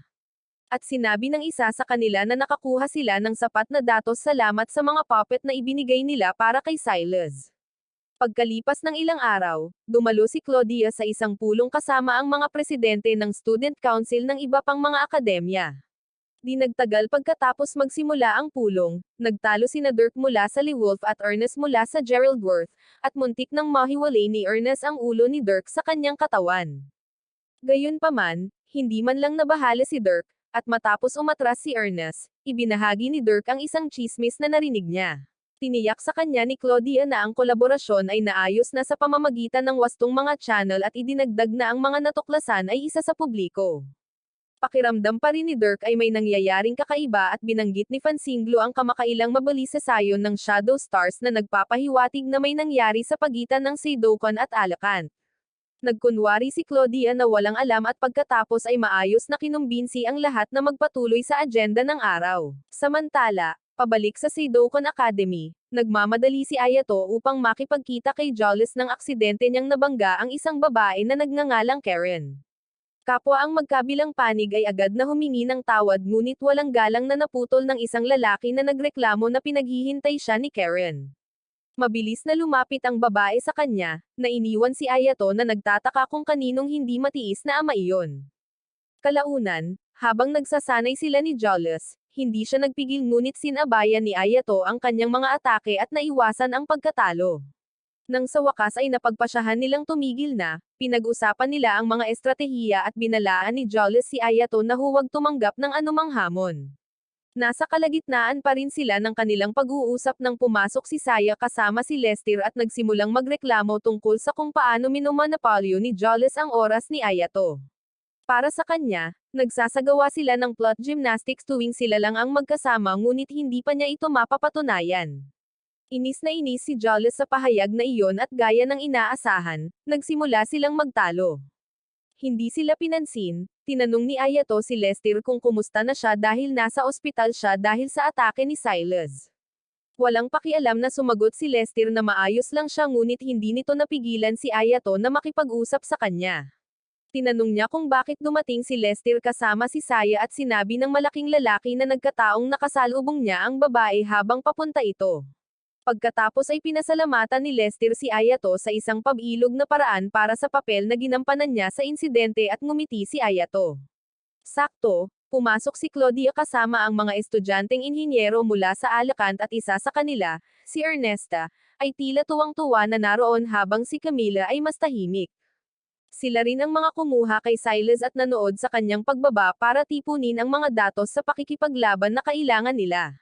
At sinabi ng isa sa kanila na nakakuha sila ng sapat na datos salamat sa mga puppet na ibinigay nila para kay Silas. Pagkalipas ng ilang araw, dumalo si Claudia sa isang pulong kasama ang mga presidente ng Student Council ng iba pang mga akademya. Di nagtagal pagkatapos magsimula ang pulong, nagtalo sina Dirk mula sa Lewolf at Ernest mula sa Geraldworth, at muntik nang mahiwalay ni Ernest ang ulo ni Dirk sa kanyang katawan. Gayunpaman, hindi man lang nabahala si Dirk, at matapos umatras si Ernest, ibinahagi ni Dirk ang isang chismis na narinig niya. Tiniyak sa kanya ni Claudia na ang kolaborasyon ay naayos na sa pamamagitan ng wastong mga channel at idinagdag na ang mga natuklasan ay isa sa publiko. Pakiramdam pa rin ni Dirk ay may nangyayaring kakaiba at binanggit ni Fansinglo ang kamakailang mabalisasayon ng Shadow Stars na nagpapahiwatig na may nangyari sa pagitan ng Seidoukan at Alakant. Nagkunwari si Claudia na walang alam at pagkatapos ay maayos na kinumbinsi ang lahat na magpatuloy sa agenda ng araw. Samantala, pabalik sa Seidoukan Academy, nagmamadali si Ayato upang makipagkita kay Jollis nang aksidente niyang nabangga ang isang babae na nagngangalang Karen. Kapwa ang magkabilang panig ay agad na humingi ng tawad ngunit walang galang na naputol ng isang lalaki na nagreklamo na pinaghihintay siya ni Karen. Mabilis na lumapit ang babae sa kanya, na iniwan si Ayato na nagtataka kung kaninong hindi matiis na ama iyon. Kalaunan, habang nagsasanay sila ni Jollis, hindi siya nagpigil ngunit sinabayan ni Ayato ang kanyang mga atake at naiwasan ang pagkatalo. Nang sa wakas ay napagpasyahan nilang tumigil na, pinag-usapan nila ang mga estratehiya at binalaan ni Jollis si Ayato na huwag tumanggap ng anumang hamon. Nasa kalagitnaan pa rin sila ng kanilang pag-uusap nang pumasok si Saya kasama si Lester at nagsimulang magreklamo tungkol sa kung paano minomonopolyo ni Jollis ang oras ni Ayato. Para sa kanya, nagsasagawa sila ng plot gymnastics tuwing sila lang ang magkasama ngunit hindi pa niya ito mapapatunayan. Inis na inis si Jollis sa pahayag na iyon at gaya ng inaasahan, nagsimula silang magtalo. Hindi sila pinansin, tinanong ni Ayato si Lester kung kumusta na siya dahil nasa ospital siya dahil sa atake ni Silas. Walang pakialam na sumagot si Lester na maayos lang siya ngunit hindi nito napigilan si Ayato na makipag-usap sa kanya. Tinanong niya kung bakit dumating si Lester kasama si Saya at sinabi ng malaking lalaki na nagkataong nakasalubong niya ang babae habang papunta ito. Pagkatapos ay pinasalamatan ni Lester si Ayato sa isang pabilog na paraan para sa papel na ginampanan niya sa insidente at ngumiti si Ayato. Sakto, pumasok si Claudia kasama ang mga estudyanteng inhinyero mula sa Alakant at isa sa kanila, si Ernesta, ay tila tuwang-tuwa na naroon habang si Camila ay mas tahimik. Sila rin ang mga kumuha kay Silas at nanood sa kanyang pagbaba para tipunin ang mga datos sa pakikipaglaban na kailangan nila.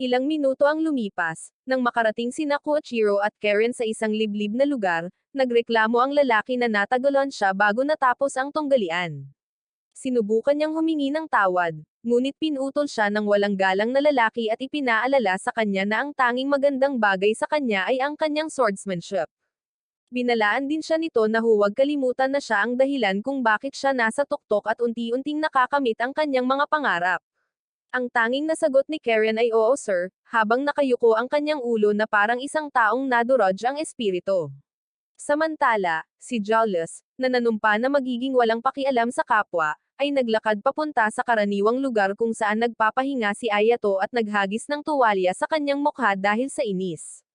Ilang minuto ang lumipas, nang makarating sina Koichiro at Karen sa isang liblib na lugar, nagreklamo ang lalaki na natagalan siya bago natapos ang tunggalian. Sinubukan niyang humingi ng tawad, ngunit pinutol siya ng walang galang na lalaki at ipinaalala sa kanya na ang tanging magandang bagay sa kanya ay ang kanyang swordsmanship. Binalaan din siya nito na huwag kalimutan na siya ang dahilan kung bakit siya nasa tuktok at unti-unting nakakamit ang kanyang mga pangarap. Ang tanging nasagot ni Karen ay oo sir, habang nakayuko ang kanyang ulo na parang isang taong nadurog ang espiritu. Samantala, si Julius, na nanumpa na magiging walang pakialam sa kapwa, ay naglakad papunta sa karaniwang lugar kung saan nagpapahinga si Ayato at naghagis ng tuwalya sa kanyang mukha dahil sa inis.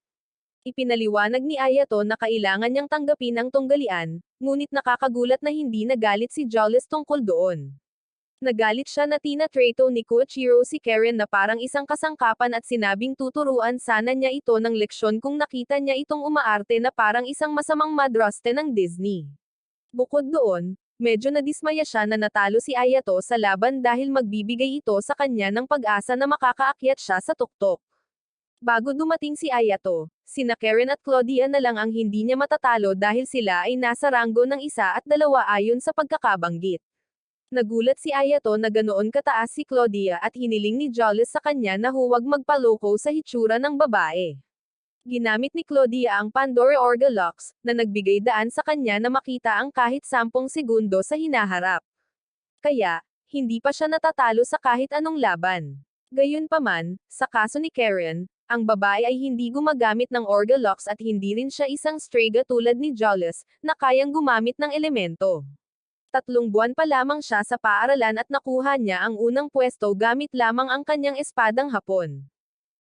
Ipinaliwanag ni Ayato na kailangan niyang tanggapin ang tunggalian, ngunit nakakagulat na hindi nagalit si Julius tungkol doon. Nagalit siya na tinatrato ni Koichiro si Karen na parang isang kasangkapan at sinabing tuturuan sana niya ito ng leksyon kung nakita niya itong umaarte na parang isang masamang madraste ng Disney. Bukod doon, medyo nadismaya siya na natalo si Ayato sa laban dahil magbibigay ito sa kanya ng pag-asa na makakaakyat siya sa tuktok. Bago dumating si Ayato, sina Karen at Claudia na lang ang hindi niya matatalo dahil sila ay nasa ranggo ng 1 at 2 ayon sa pagkakabanggit. Nagulat si Ayato na ganoon kataas si Claudia at hiniling ni Julius sa kanya na huwag magpaloko sa hitsura ng babae. Ginamit ni Claudia ang Pandora Orga Lux, na nagbigay daan sa kanya na makita ang kahit 10 segundo sa hinaharap. Kaya, hindi pa siya natatalo sa kahit anong laban. Gayunpaman, sa kaso ni Karen, ang babae ay hindi gumagamit ng Orga Lux at hindi rin siya isang strega tulad ni Julius, na kayang gumamit ng elemento. 3 buwan pa lamang siya sa paaralan at nakuha niya ang unang pwesto gamit lamang ang kanyang espadang hapon.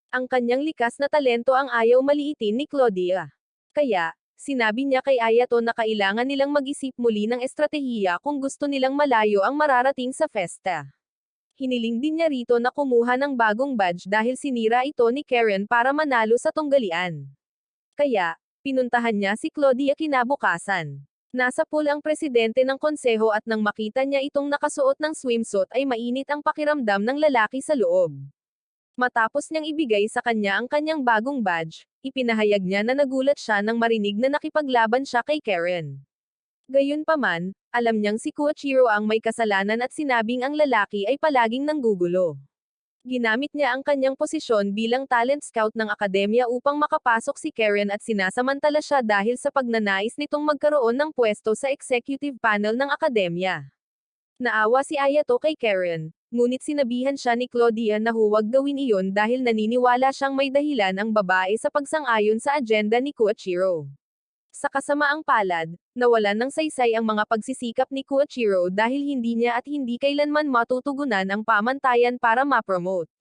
Ang kanyang likas na talento ang ayaw maliitin ni Claudia. Kaya, sinabi niya kay Ayato na kailangan nilang mag-isip muli ng estratehiya kung gusto nilang malayo ang mararating sa festa. Hiniling din niya rito na kumuha ng bagong badge dahil sinira ito ni Karen para manalo sa tunggalian. Kaya, pinuntahan niya si Claudia kinabukasan. Nasa pool ang presidente ng konseho at nang makita niya itong nakasuot ng swimsuit ay mainit ang pakiramdam ng lalaki sa loob. Matapos niyang ibigay sa kanya ang kanyang bagong badge, ipinahayag niya na nagulat siya nang marinig na nakipaglaban siya kay Karen. Gayunpaman, alam niyang si Koichiro ang may kasalanan at sinabing ang lalaki ay palaging nanggugulo. Ginamit niya ang kanyang posisyon bilang talent scout ng akademya upang makapasok si Karen at sinasamantala siya dahil sa pagnanais nitong magkaroon ng pwesto sa executive panel ng akademya. Naawa si Ayato kay Karen, ngunit sinabihan siya ni Claudia na huwag gawin iyon dahil naniniwala siyang may dahilan ang babae sa pagsang-ayon sa agenda ni Koichiro. Sa kasamaang palad, nawalan ng saysay ang mga pagsisikap ni Koichiro dahil hindi niya at hindi kailanman matutugunan ang pamantayan para ma-promote.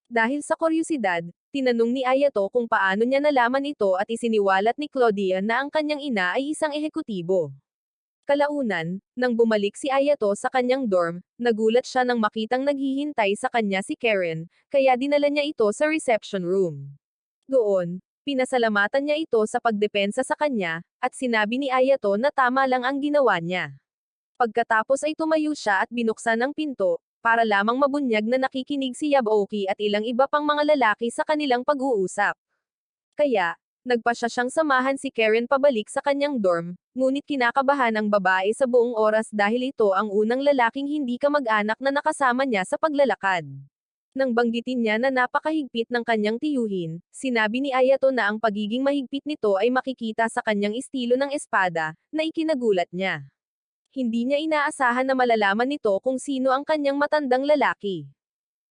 Dahil sa kuryosidad, tinanong ni Ayato kung paano niya nalaman ito at isiniwalat ni Claudia na ang kanyang ina ay isang ehekutibo. Kalaunan, nang bumalik si Ayato sa kanyang dorm, nagulat siya nang makitang naghihintay sa kanya si Karen, kaya dinala niya ito sa reception room. Doon, pinasalamatan niya ito sa pagdepensa sa kanya, at sinabi ni Ayato na tama lang ang ginawa niya. Pagkatapos ay tumayo siya at binuksan ang pinto, para lamang mabunyag na nakikinig si Yabuki at ilang iba pang mga lalaki sa kanilang pag-uusap. Kaya, nagpasya siyang samahan si Karen pabalik sa kanyang dorm, ngunit kinakabahan ang babae sa buong oras dahil ito ang unang lalaking hindi kamag-anak na nakasama niya sa paglalakad. Nang banggitin niya na napakahigpit ng kanyang tiyuhin, sinabi ni Ayato na ang pagiging mahigpit nito ay makikita sa kanyang estilo ng espada, na ikinagulat niya. Hindi niya inaasahan na malalaman nito kung sino ang kanyang matandang lalaki.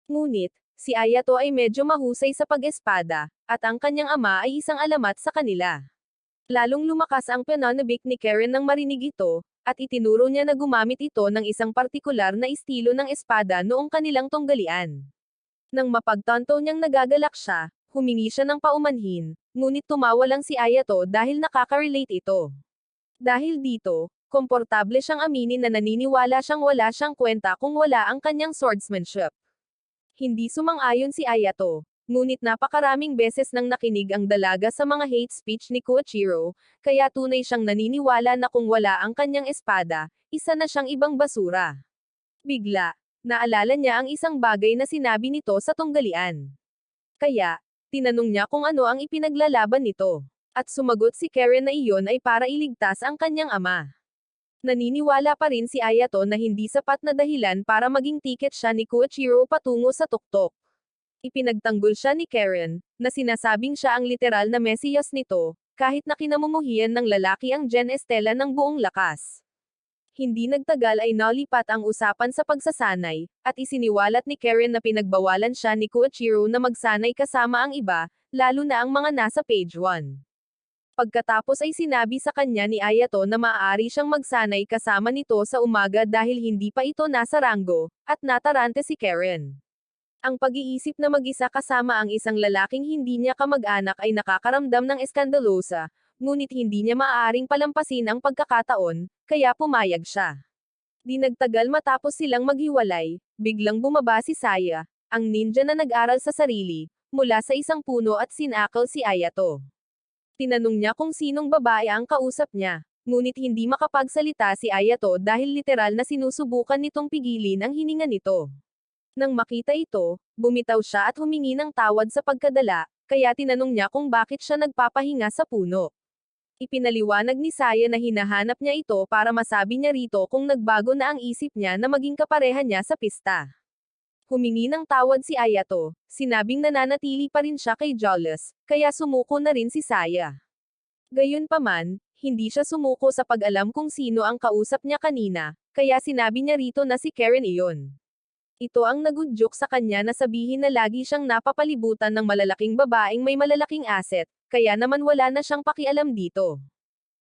Ngunit, si Ayato ay medyo mahusay sa pag-espada, at ang kanyang ama ay isang alamat sa kanila. Lalong lumakas ang pananabik ni Karen nang marinig ito, at itinuro niya na gumamit ito ng isang partikular na estilo ng espada noong kanilang tunggalian. Nang mapagtanto niyang nagagalak siya, humingi siya ng paumanhin, ngunit tumawa lang si Ayato dahil nakaka-relate ito. Dahil dito, komportable siyang aminin na naniniwala siyang wala siyang kwenta kung wala ang kanyang swordsmanship. Hindi sumang-ayon si Ayato, ngunit napakaraming beses nang nakinig ang dalaga sa mga hate speech ni Koichiro, kaya tunay siyang naniniwala na kung wala ang kanyang espada, isa na siyang ibang basura. Bigla, naalala niya ang isang bagay na sinabi nito sa tunggalian. Kaya, tinanong niya kung ano ang ipinaglalaban nito. At sumagot si Karen na iyon ay para iligtas ang kanyang ama. Naniniwala pa rin si Ayato na hindi sapat na dahilan para maging tiket siya ni Koichiro patungo sa tuktok. Ipinagtanggol siya ni Karen, na sinasabing siya ang literal na mesiyas nito, kahit na kinamumuhian ng lalaki ang Gen Estela ng buong lakas. Hindi nagtagal ay nalipat ang usapan sa pagsasanay, at isiniwalat ni Karen na pinagbawalan siya ni Koichiro na magsanay kasama ang iba, lalo na ang mga nasa page 1. Pagkatapos ay sinabi sa kanya ni Ayato na maaari siyang magsanay kasama nito sa umaga dahil hindi pa ito nasa ranggo, at natarante si Karen. Ang pag-iisip na mag-isa kasama ang isang lalaking hindi niya kamag-anak ay nakakaramdam ng eskandalosa, ngunit hindi niya maaaring palampasin ang pagkakataon, kaya pumayag siya. Di nagtagal matapos silang maghiwalay, biglang bumaba si Saya, ang ninja na nag-aral sa sarili, mula sa isang puno at sinakal si Ayato. Tinanong niya kung sinong babae ang kausap niya, ngunit hindi makapagsalita si Ayato dahil literal na sinusubukan nitong pigilin ang hininga nito. Nang makita ito, bumitaw siya at humingi ng tawad sa pagkadala, kaya tinanong niya kung bakit siya nagpapahinga sa puno. Ipinaliwanag ni Saya na hinahanap niya ito para masabi niya rito kung nagbago na ang isip niya na maging kapareha niya sa pista. Humingi ng tawad si Ayato, sinabing nananatili pa rin siya kay Jolus, kaya sumuko na rin si Saya. Gayunpaman, hindi siya sumuko sa pag-alam kung sino ang kausap niya kanina, kaya sinabi niya rito na si Karen iyon. Ito ang nagudyok sa kanya na sabihin na lagi siyang napapalibutan ng malalaking babaeng may malalaking asset, kaya naman wala na siyang pakialam dito.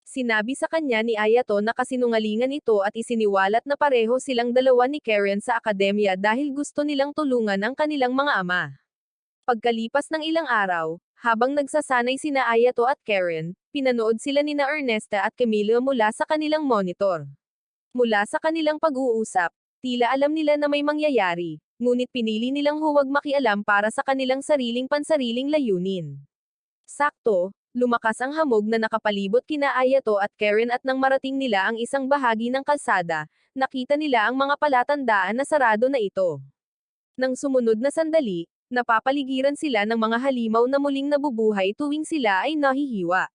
Sinabi sa kanya ni Ayato na kasinungalingan ito at isiniwalat na pareho silang dalawa ni Karen sa akademya dahil gusto nilang tulungan ang kanilang mga ama. Pagkalipas ng ilang araw, habang nagsasanay sina Ayato at Karen, pinanood sila nina Ernesta at Camilo mula sa kanilang monitor. Mula sa kanilang pag-uusap, tila alam nila na may mangyayari, ngunit pinili nilang huwag makialam para sa kanilang sariling pansariling layunin. Sakto, lumakas ang hamog na nakapalibot kina Ayato at Karen at nang marating nila ang isang bahagi ng kalsada, nakita nila ang mga palatandaan na sarado na ito. Nang sumunod na sandali, napapaligiran sila ng mga halimaw na muling nabubuhay tuwing sila ay nahihiwa.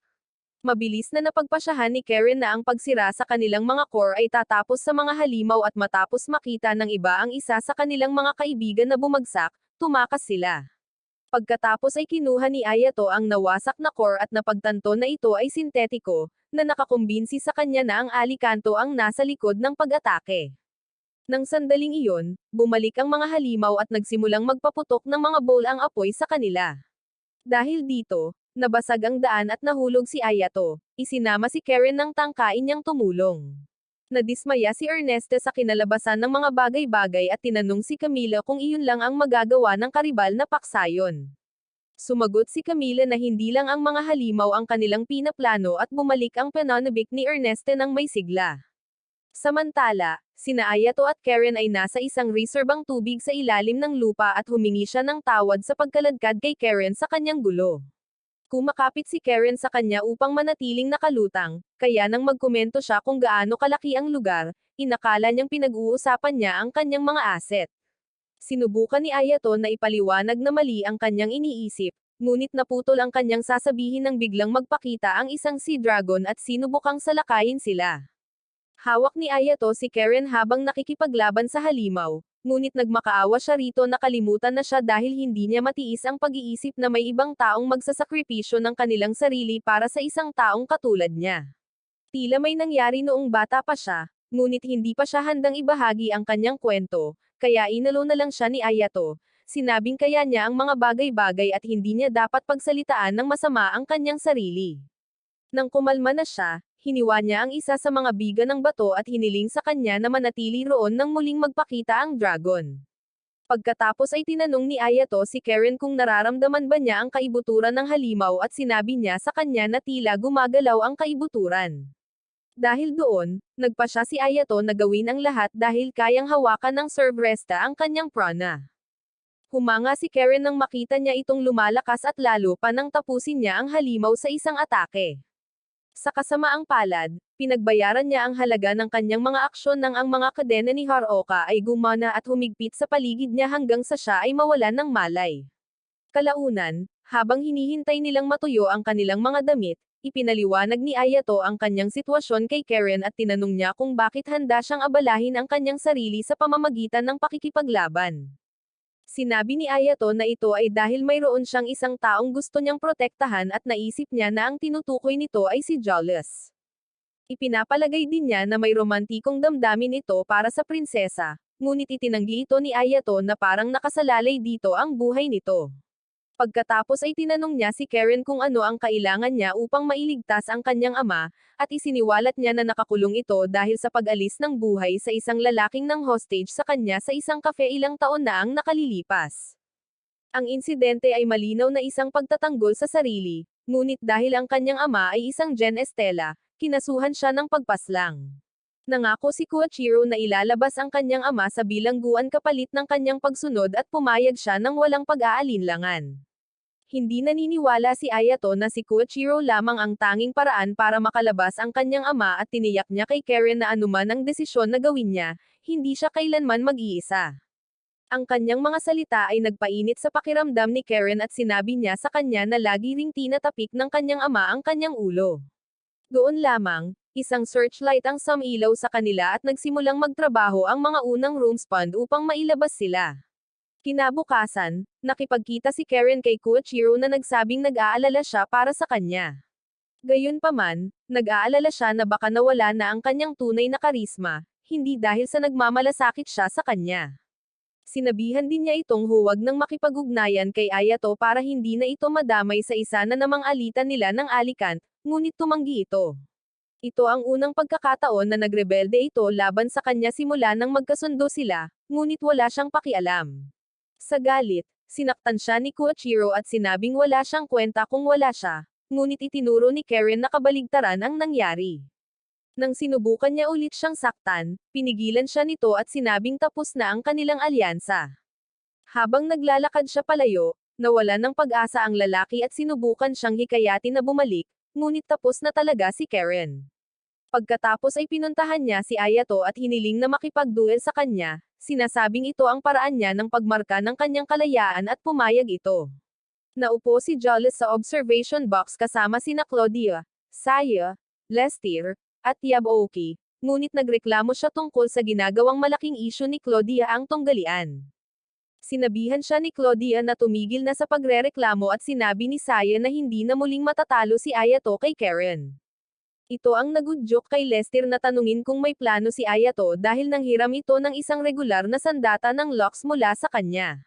Mabilis na napagpasyahan ni Karen na ang pagsira sa kanilang mga core ay tatapos sa mga halimaw at matapos makita ng iba ang isa sa kanilang mga kaibigan na bumagsak, tumakas sila. Pagkatapos ay kinuha ni Ayato ang nawasak na core at napagtanto na ito ay sintetiko, na nakakumbinsi sa kanya na ang alikanto ang nasa likod ng pag-atake. Nang sandaling iyon, bumalik ang mga halimaw at nagsimulang magpaputok ng mga bowl ang apoy sa kanila. Dahil dito, nabasag ang daan at nahulog si Ayato, isinama si Karen ng tangkain niyang tumulong. Nadismaya si Ernesta sa kinalabasan ng mga bagay-bagay at tinanong si Camila kung iyon lang ang magagawa ng karibal na paksayon. Sumagot si Camila na hindi lang ang mga halimaw ang kanilang pinaplano at bumalik ang pananabik ni Ernesta ng may sigla. Samantala, sina Ayato at Karen ay nasa isang reserbang tubig sa ilalim ng lupa at humingi siya ng tawad sa pagkaladkad kay Karen sa kanyang gulo. Kumakapit si Karen sa kanya upang manatiling nakalutang, kaya nang magkomento siya kung gaano kalaki ang lugar, inakala niyang pinag-uusapan niya ang kanyang mga asset. Sinubukan ni Ayato na ipaliwanag na mali ang kanyang iniisip, ngunit naputol ang kanyang sasabihin nang biglang magpakita ang isang sea dragon at sinubukang salakayin sila. Hawak ni Ayato si Karen habang nakikipaglaban sa halimaw, ngunit nagmakaawa siya rito na kalimutan na siya dahil hindi niya matiis ang pag-iisip na may ibang taong magsasakripisyo ng kanilang sarili para sa isang taong katulad niya. Tila may nangyari noong bata pa siya, ngunit hindi pa siya handang ibahagi ang kanyang kwento, kaya inalo na lang siya ni Ayato, sinabing kaya niya ang mga bagay-bagay at hindi niya dapat pagsalitaan ng masama ang kanyang sarili. Nang kumalma na siya, hiniwa niya ang isa sa mga biga ng bato at hiniling sa kanya na manatili roon nang muling magpakita ang dragon. Pagkatapos ay tinanong ni Ayato si Karen kung nararamdaman ba niya ang kaibuturan ng halimaw at sinabi niya sa kanya na tila gumagalaw ang kaibuturan. Dahil doon, nagpasya si Ayato na gawin ang lahat dahil kayang hawakan ng Servresta ang kanyang prana. Humanga si Karen nang makita niya itong lumalakas at lalo pa nang tapusin niya ang halimaw sa isang atake. Sa kasamaang palad, pinagbayaran niya ang halaga ng kanyang mga aksyon nang ang mga kadena ni Haruoka ay gumana at humigpit sa paligid niya hanggang sa siya ay mawalan ng malay. Kalaunan, habang hinihintay nilang matuyo ang kanilang mga damit, ipinaliwanag ni Ayato ang kanyang sitwasyon kay Karen at tinanong niya kung bakit handa siyang abalahin ang kanyang sarili sa pamamagitan ng pakikipaglaban. Sinabi ni Ayato na ito ay dahil mayroon siyang isang taong gusto niyang protektahan at naisip niya na ang tinutukoy nito ay si Julius. Ipinapalagay din niya na may romantikong damdamin ito para sa prinsesa, ngunit itinanggi ito ni Ayato na parang nakasalalay dito ang buhay nito. Pagkatapos ay tinanong niya si Karen kung ano ang kailangan niya upang mailigtas ang kanyang ama, at isiniwalat niya na nakakulong ito dahil sa pag-alis ng buhay sa isang lalaking nang hostage sa kanya sa isang kafe ilang taon na ang nakalilipas. Ang insidente ay malinaw na isang pagtatanggol sa sarili, ngunit dahil ang kanyang ama ay isang Gen Estela, kinasuhan siya ng pagpaslang. Nangako si Koichiro na ilalabas ang kanyang ama sa bilangguan kapalit ng kanyang pagsunod at pumayag siya ng walang pag-aalinlangan. Hindi naniniwala si Ayato na si Koichiro lamang ang tanging paraan para makalabas ang kanyang ama at tiniyak niya kay Karen na anuman ang desisyon na gawin niya, hindi siya kailanman mag-iisa. Ang kanyang mga salita ay nagpainit sa pakiramdam ni Karen at sinabi niya sa kanya na lagi ring tinatapik ng kanyang ama ang kanyang ulo. Doon lamang, isang searchlight ang sumilaw sa kanila at nagsimulang magtrabaho ang mga unang room spund upang mailabas sila. Kinabukasan, nakipagkita si Karen kay Koichiro na nagsabing nag-aalala siya para sa kanya. Gayunpaman, nag-aalala siya na baka nawala na ang kanyang tunay na karisma, hindi dahil sa nagmamalasakit siya sa kanya. Sinabihan din niya itong huwag nang makipag-ugnayan kay Ayato para hindi na ito madamay sa isa na namang alitan nila ng Alicant, ngunit tumanggi ito. Ito ang unang pagkakataon na nagrebelde ito laban sa kanya simula nang magkasundo sila, ngunit wala siyang pakialam. Sa galit, sinaktan siya ni Koichiro at sinabing wala siyang kwenta kung wala siya, ngunit itinuro ni Karen na kabaligtaran ang nangyari. Nang sinubukan niya ulit siyang saktan, pinigilan siya nito at sinabing tapos na ang kanilang alyansa. Habang naglalakad siya palayo, nawala ng pag-asa ang lalaki at sinubukan siyang hikayatin na bumalik, ngunit tapos na talaga si Karen. Pagkatapos ay pinuntahan niya si Ayato at hiniling na makipagduel sa kanya, sinasabing ito ang paraan niya ng pagmarka ng kanyang kalayaan at pumayag ito. Naupo si Julius sa observation box kasama sina Claudia, Saya, Lester, at Yaboki, ngunit nagreklamo siya tungkol sa ginagawang malaking isyu ni Claudia ang tunggalian. Sinabihan siya ni Claudia na tumigil na sa pagrereklamo at sinabi ni Saya na hindi na muling matatalo si Ayato kay Karen. Ito ang nagudyok kay Lester na tanungin kung may plano si Ayato dahil nanghiram ito ng isang regular na sandata ng locks mula sa kanya.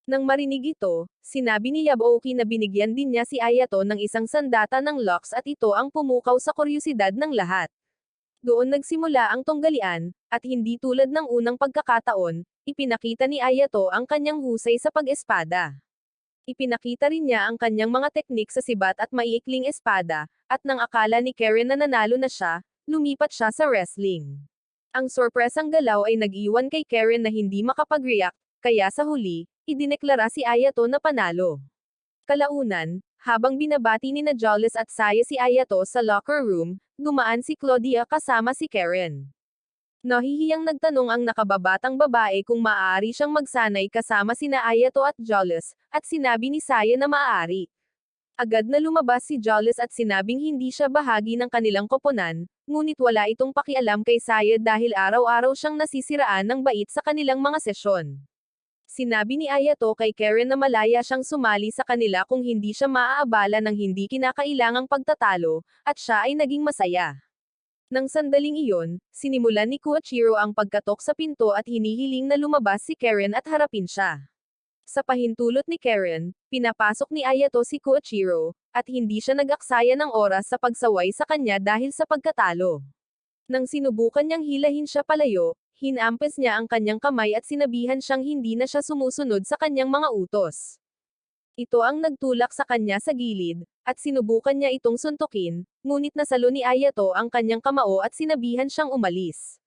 Nang marinig ito, sinabi ni Yaboki na binigyan din niya si Ayato ng isang sandata ng locks at ito ang pumukaw sa kuryosidad ng lahat. Doon nagsimula ang tunggalian, at hindi tulad ng unang pagkakataon, ipinakita ni Ayato ang kanyang husay sa pag-espada. Ipinakita rin niya ang kanyang mga teknik sa sibat at maiikling espada, at nang akala ni Karen na nanalo na siya, lumipat siya sa wrestling. Ang sorpresang galaw ay nag-iwan kay Karen na hindi makapag-react, kaya sa huli, idineklara si Ayato na panalo. Kalaunan, habang binabati ni na Julius at Saya si Ayato sa locker room, dumaan si Claudia kasama si Karen. Nahihiyang nagtanong ang nakababatang babae kung maaari siyang magsanay kasama sina Ayato at Julius, at sinabi ni Saya na maaari. Agad na lumabas si Julius at sinabing hindi siya bahagi ng kanilang koponan, ngunit wala itong pakialam kay Saya dahil araw-araw siyang nasisiraan ng bait sa kanilang mga sesyon. Sinabi ni Ayato kay Karen na malaya siyang sumali sa kanila kung hindi siya maaabala ng hindi kinakailangang pagtatalo, at siya ay naging masaya. Nang sandaling iyon, sinimulan ni Koichiro ang pagkatok sa pinto at hinihiling na lumabas si Karen at harapin siya. Sa pahintulot ni Karen, pinapasok ni Ayato si Koichiro, at hindi siya nag-aksaya ng oras sa pagsaway sa kanya dahil sa pagkatalo. Nang sinubukan niyang hilahin siya palayo, hinampes niya ang kanyang kamay at sinabihan siyang hindi na siya sumusunod sa kanyang mga utos. Ito ang nagtulak sa kanya sa gilid, at sinubukan niya itong suntukin, ngunit nasalo ni Ayato ang kanyang kamao at sinabihan siyang umalis.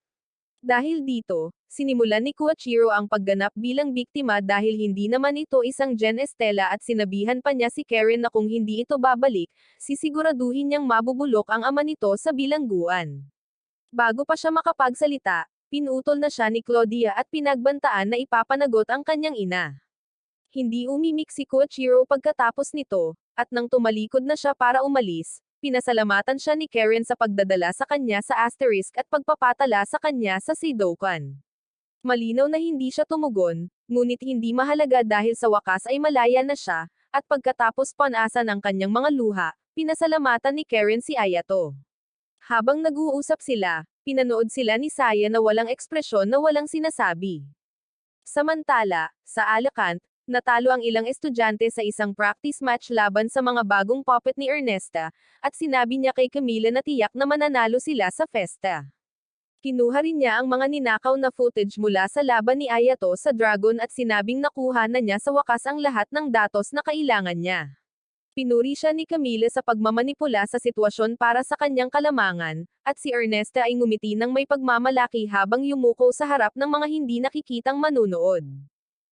Dahil dito, sinimulan ni Koichiro ang pagganap bilang biktima dahil hindi naman ito isang Gen Estela at sinabihan pa niya si Karen na kung hindi ito babalik, sisiguraduhin niyang mabubulok ang ama nito sa bilangguan. Bago pa siya makapagsalita, pinutol na siya ni Claudia at pinagbantaan na ipapanagot ang kanyang ina. Hindi umimik si Koichiro pagkatapos nito, at nang tumalikod na siya para umalis, pinasalamatan siya ni Karen sa pagdadala sa kanya sa asterisk at pagpapatala sa kanya sa Sidokan. Malinaw na hindi siya tumugon, ngunit hindi mahalaga dahil sa wakas ay malaya na siya, at pagkatapos panasan ang kanyang mga luha, pinasalamatan ni Karen si Ayato. Habang nag-uusap sila, pinanood sila ni Saya na walang ekspresyon na walang sinasabi. Samantala, sa Alakant, natalo ang ilang estudyante sa isang practice match laban sa mga bagong puppet ni Ernesta, at sinabi niya kay Camila na tiyak na mananalo sila sa festa. Kinuha rin niya ang mga ninakaw na footage mula sa laban ni Ayato sa Dragon at sinabing nakuha na niya sa wakas ang lahat ng datos na kailangan niya. Pinuri siya ni Camila sa pagmamanipula sa sitwasyon para sa kanyang kalamangan, at si Ernesta ay ngumiti ng may pagmamalaki habang yumuko sa harap ng mga hindi nakikitang manunood.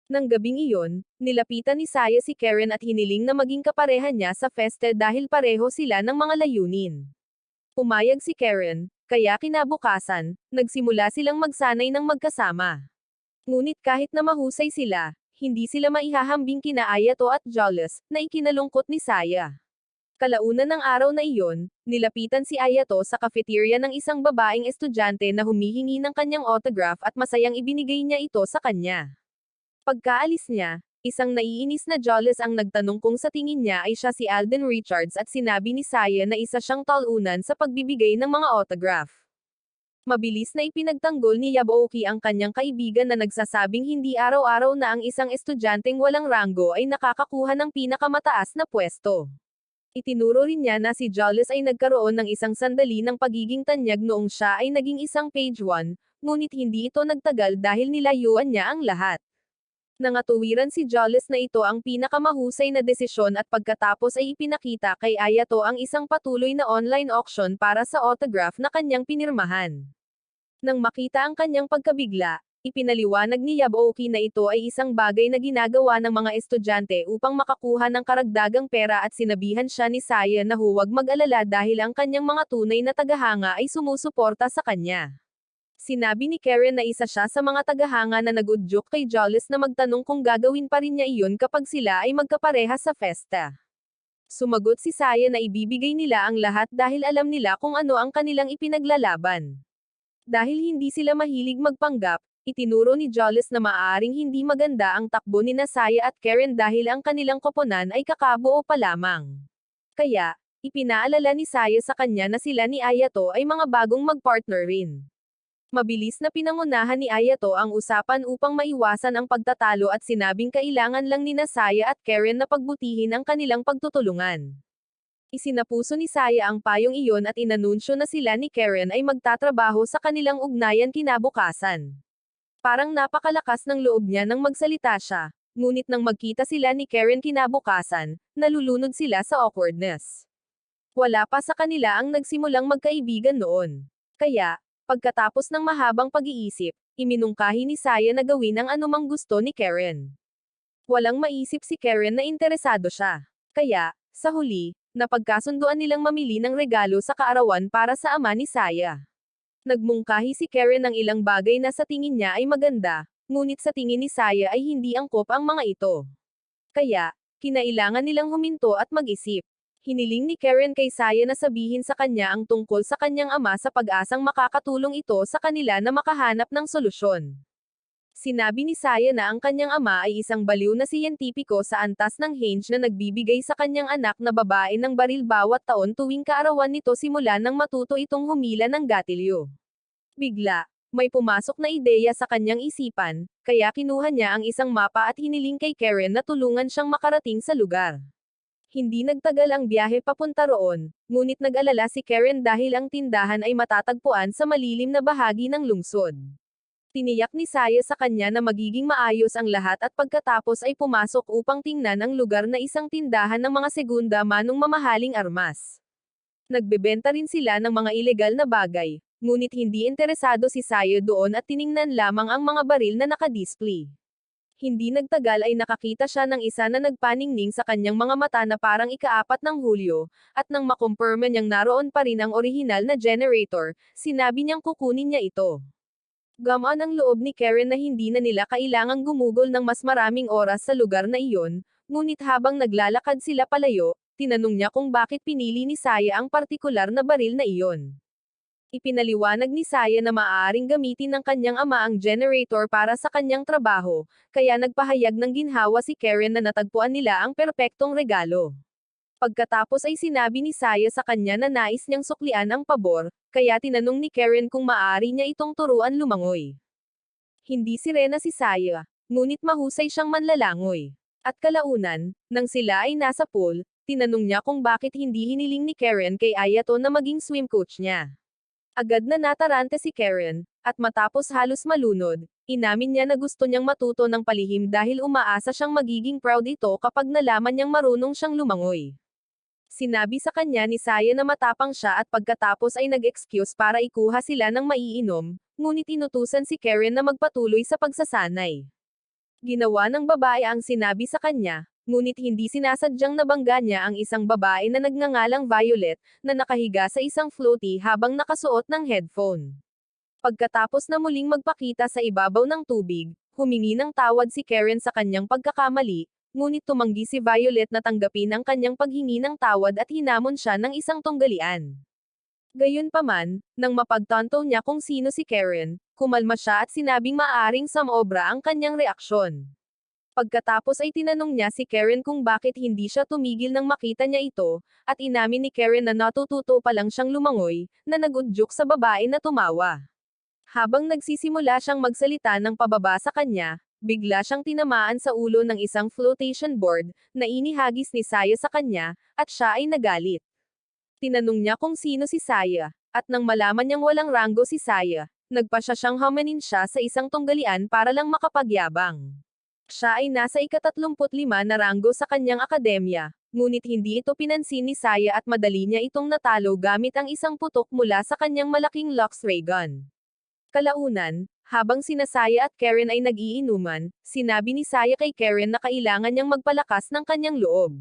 Nang gabing iyon, nilapitan ni Saya si Karen at hiniling na maging kapareha niya sa festa dahil pareho sila ng mga layunin. Pumayag si Karen, kaya kinabukasan, nagsimula silang magsanay ng magkasama. Ngunit kahit na mahusay sila, hindi sila maihahambing kina Ayato at Jolus, na ikinalungkot ni Saya. Kalaunan ng araw na iyon, nilapitan si Ayato sa cafeteria ng isang babaeng estudyante na humihingi ng kanyang autograph at masayang ibinigay niya ito sa kanya. Pagkaalis niya, isang naiinis na Jolus ang nagtanong kung sa tingin niya ay siya si Alden Richards at sinabi ni Saya na isa siyang talunan sa pagbibigay ng mga autograph. Mabilis na ipinagtanggol ni Yabuoki ang kanyang kaibigan na nagsasabing hindi araw-araw na ang isang estudyanteng walang ranggo ay nakakakuha ng pinakamataas na pwesto. Itinuro rin niya na si Jolus ay nagkaroon ng isang sandali ng pagiging tanyag noong siya ay naging isang page 1, ngunit hindi ito nagtagal dahil nilayuan niya ang lahat. Nangatuwiran si Jolus na ito ang pinakamahusay na desisyon at pagkatapos ay ipinakita kay Ayato ang isang patuloy na online auction para sa autograph na kanyang pinirmahan. Nang makita ang kanyang pagkabigla, ipinaliwanag ni Yabuoki na ito ay isang bagay na ginagawa ng mga estudyante upang makakuha ng karagdagang pera at sinabihan siya ni Saya na huwag mag-alala dahil ang kanyang mga tunay na tagahanga ay sumusuporta sa kanya. Sinabi ni Karen na isa siya sa mga tagahanga na nag-udyok kay Jolus na magtanong kung gagawin pa rin niya iyon kapag sila ay magkapareha sa festa. Sumagot si Saya na ibibigay nila ang lahat dahil alam nila kung ano ang kanilang ipinaglalaban. Dahil hindi sila mahilig magpanggap, itinuro ni Jolus na maaaring hindi maganda ang takbo ni Saya at Karen dahil ang kanilang koponan ay kakabuo pa lamang. Kaya, ipinaalala ni Saya sa kanya na sila ni Ayato ay mga bagong magpartner rin. Mabilis na pinangunahan ni Ayato ang usapan upang maiwasan ang pagtatalo at sinabing kailangan lang ni Saya at Karen na pagbutihin ang kanilang pagtutulungan. Isinapuso ni Saya ang payong iyon at inanunsyo na sila ni Karen ay magtatrabaho sa kanilang ugnayan kinabukasan. Parang napakalakas ng loob niya nang magsalita siya, ngunit nang magkita sila ni Karen kinabukasan, nalulunod sila sa awkwardness. Wala pa sa kanila ang nagsimulang magkaibigan noon. Kaya, pagkatapos ng mahabang pag-iisip, iminungkahi ni Saya na gawin ang anumang gusto ni Karen. Walang maisip si Karen na interesado siya. Kaya, sa huli, napagkasunduan nilang mamili ng regalo sa kaarawan para sa ama ni Saya. Nagmungkahi si Karen ng ilang bagay na sa tingin niya ay maganda, ngunit sa tingin ni Saya ay hindi angkop ang mga ito. Kaya, kinailangan nilang huminto at mag-isip. Hiniling ni Karen kay Saya na sabihin sa kanya ang tungkol sa kanyang ama sa pag-asang makakatulong ito sa kanila na makahanap ng solusyon. Sinabi ni Saya na ang kanyang ama ay isang baliw na siyentipiko sa antas ng Henge na nagbibigay sa kanyang anak na babae ng baril bawat taon tuwing kaarawan nito simula nang matuto itong humila ng gatilyo. Bigla, may pumasok na ideya sa kanyang isipan, kaya kinuha niya ang isang mapa at hiniling kay Karen na tulungan siyang makarating sa lugar. Hindi nagtagal ang biyahe papunta roon, ngunit nag-alala si Karen dahil ang tindahan ay matatagpuan sa malilim na bahagi ng lungsod. Tiniyak ni Saya sa kanya na magiging maayos ang lahat at pagkatapos ay pumasok upang tingnan ang lugar na isang tindahan ng mga segunda manong mamahaling armas. Nagbebenta rin sila ng mga ilegal na bagay, ngunit hindi interesado si Saya doon at tiningnan lamang ang mga baril na nakadisplay. Hindi nagtagal ay nakakita siya ng isa na nagpaningning sa kanyang mga mata na parang ika-4 ng Hulyo, at nang makumpirma niyang naroon pa rin ang orihinal na generator, sinabi niyang kukunin niya ito. Gamaan ang loob ni Karen na hindi na nila kailangang gumugol ng mas maraming oras sa lugar na iyon, ngunit habang naglalakad sila palayo, tinanong niya kung bakit pinili ni Saya ang partikular na baril na iyon. Ipinaliwanag ni Saya na maaaring gamitin ng kanyang ama ang generator para sa kanyang trabaho, kaya nagpahayag ng ginhawa si Karen na natagpuan nila ang perpektong regalo. Pagkatapos ay sinabi ni Saya sa kanya na nais niyang suklian ang pabor, kaya tinanong ni Karen kung maaari niya itong turuan lumangoy. Hindi sirena si Saya, ngunit mahusay siyang manlalangoy. At kalaunan, nang sila ay nasa pool, tinanong niya kung bakit hindi hiniling ni Karen kay Ayato na maging swim coach niya. Agad na natarante si Karen, at matapos halos malunod, inamin niya na gusto niyang matuto ng palihim dahil umaasa siyang magiging proud ito kapag nalaman niyang marunong siyang lumangoy. Sinabi sa kanya ni Saya na matapang siya at pagkatapos ay nag-excuse para ikuha sila ng maiinom, ngunit inutusan si Karen na magpatuloy sa pagsasanay. Ginawa ng babae ang sinabi sa kanya, ngunit hindi sinasadyang nabangga niya ang isang babae na nagngangalang Violet, na nakahiga sa isang floaty habang nakasuot ng headphone. Pagkatapos na muling magpakita sa ibabaw ng tubig, humingi ng tawad si Karen sa kanyang pagkakamali, ngunit tumanggi si Violet na tanggapin ang kanyang paghingi ng tawad at hinamon siya ng isang tunggalian. Gayunpaman, nang mapagtanto niya kung sino si Karen, kumalma siya at sinabing maaaring samobra ang kanyang reaksyon. Pagkatapos ay tinanong niya si Karen kung bakit hindi siya tumigil nang makita niya ito, at inamin ni Karen na natututo pa lang siyang lumangoy, na nagudyok sa babae na tumawa. Habang nagsisimula siyang magsalita ng pababa sa kanya, bigla siyang tinamaan sa ulo ng isang flotation board, na inihagis ni Saya sa kanya, at siya ay nagalit. Tinanong niya kung sino si Saya, at nang malaman niyang walang ranggo si Saya, nagpasya siyang hamanin siya sa isang tunggalian para lang makapagyabang. Siya ay nasa ika-35 na ranggo sa kanyang akademya, ngunit hindi ito pinansin ni Saya at madali niya itong natalo gamit ang isang putok mula sa kanyang malaking Lux ray gun. Kalaunan, habang sina Saya at Karen ay nag-iinuman, sinabi ni Saya kay Karen na kailangan niyang magpalakas ng kanyang loob.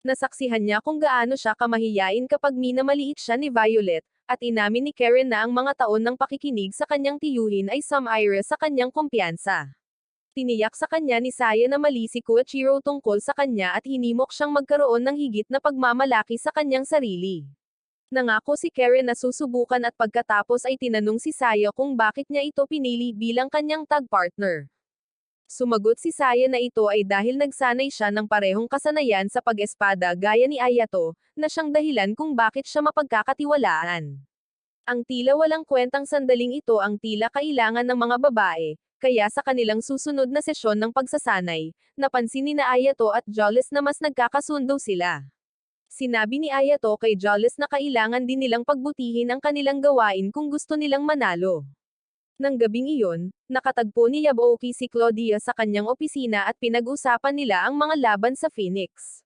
Nasaksihan niya kung gaano siya kamahiyain kapag minamaliit siya ni Violet, at inamin ni Karen na ang mga taon ng pakikinig sa kanyang tiyuhin ay sumire sa kanyang kumpiyansa. Tiniyak sa kanya ni Saya na mali si Koichiro tungkol sa kanya at hinimok siyang magkaroon ng higit na pagmamalaki sa kanyang sarili. Nangako si Karen na susubukan at pagkatapos ay tinanong si Saya kung bakit niya ito pinili bilang kanyang tag partner. Sumagot si Saya na ito ay dahil nagsanay siya ng parehong kasanayan sa pag-espada gaya ni Ayato, na siyang dahilan kung bakit siya mapagkakatiwalaan. Ang tila walang kwentang sandaling ito ang tila kailangan ng mga babae, kaya sa kanilang susunod na sesyon ng pagsasanay, napansin ni Ayato at Jolles na mas nagkakasundo sila. Sinabi ni Ayato kay Jolles na kailangan din nilang pagbutihin ang kanilang gawain kung gusto nilang manalo. Nang gabing iyon, nakatagpo ni Yabuoki si Claudia sa kanyang opisina at pinag-usapan nila ang mga laban sa Phoenix.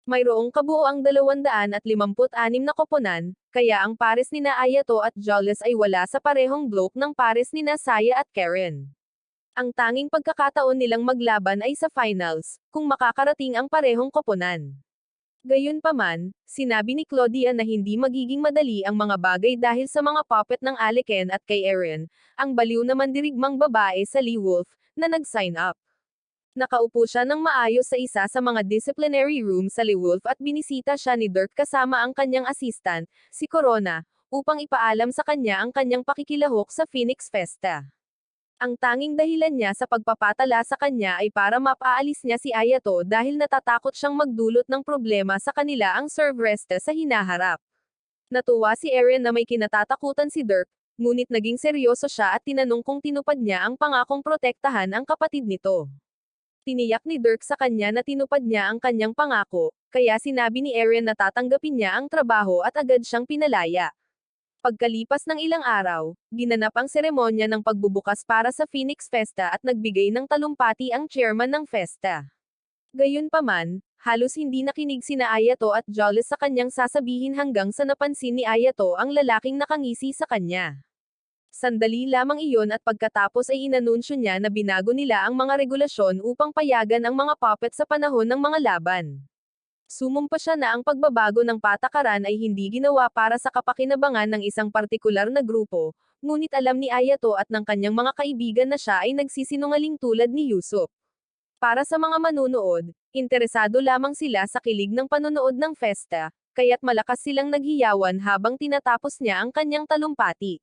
Mayroong kabuoang 256 na koponan, kaya ang pares nina Ayato at Jolles ay wala sa parehong block ng pares nina Saya at Karen. Ang tanging pagkakataon nilang maglaban ay sa finals, kung makakarating ang parehong koponan. Gayunpaman, sinabi ni Claudia na hindi magiging madali ang mga bagay dahil sa mga puppet ng Aleken at kay Eren, ang baliw na mandirigmang babae sa Lee Wolf, na nag-sign up. Nakaupo siya ng maayos sa isa sa mga disciplinary room sa Lee Wolf at binisita siya ni Dirk kasama ang kanyang assistant, si Corona, upang ipaalam sa kanya ang kanyang pakikilahok sa Phoenix Festa. Ang tanging dahilan niya sa pagpapatala sa kanya ay para mapaalis niya si Ayato dahil natatakot siyang magdulot ng problema sa kanila ang Servreste sa hinaharap. Natuwa si Eren na may kinatatakutan si Dirk, ngunit naging seryoso siya at tinanong kung tinupad niya ang pangakong protektahan ang kapatid nito. Tiniyak ni Dirk sa kanya na tinupad niya ang kanyang pangako, kaya sinabi ni Eren na tatanggapin niya ang trabaho at agad siyang pinalaya. Pagkalipas ng ilang araw, ginanap ang seremonya ng pagbubukas para sa Phoenix Festa at nagbigay ng talumpati ang chairman ng festa. Gayunpaman, halos hindi nakinig sina Ayato at Jolles sa kanyang sasabihin hanggang sa napansin ni Ayato ang lalaking nakangisi sa kanya. Sandali lamang iyon at pagkatapos ay inanunsyo niya na binago nila ang mga regulasyon upang payagan ang mga puppet sa panahon ng mga laban. Sumumpa siya na ang pagbabago ng patakaran ay hindi ginawa para sa kapakinabangan ng isang partikular na grupo, ngunit alam ni Ayato at ng kanyang mga kaibigan na siya ay nagsisinungaling tulad ni Yusuf. Para sa mga manunood, interesado lamang sila sa kilig ng panonood ng festa, kaya't malakas silang naghiyawan habang tinatapos niya ang kanyang talumpati.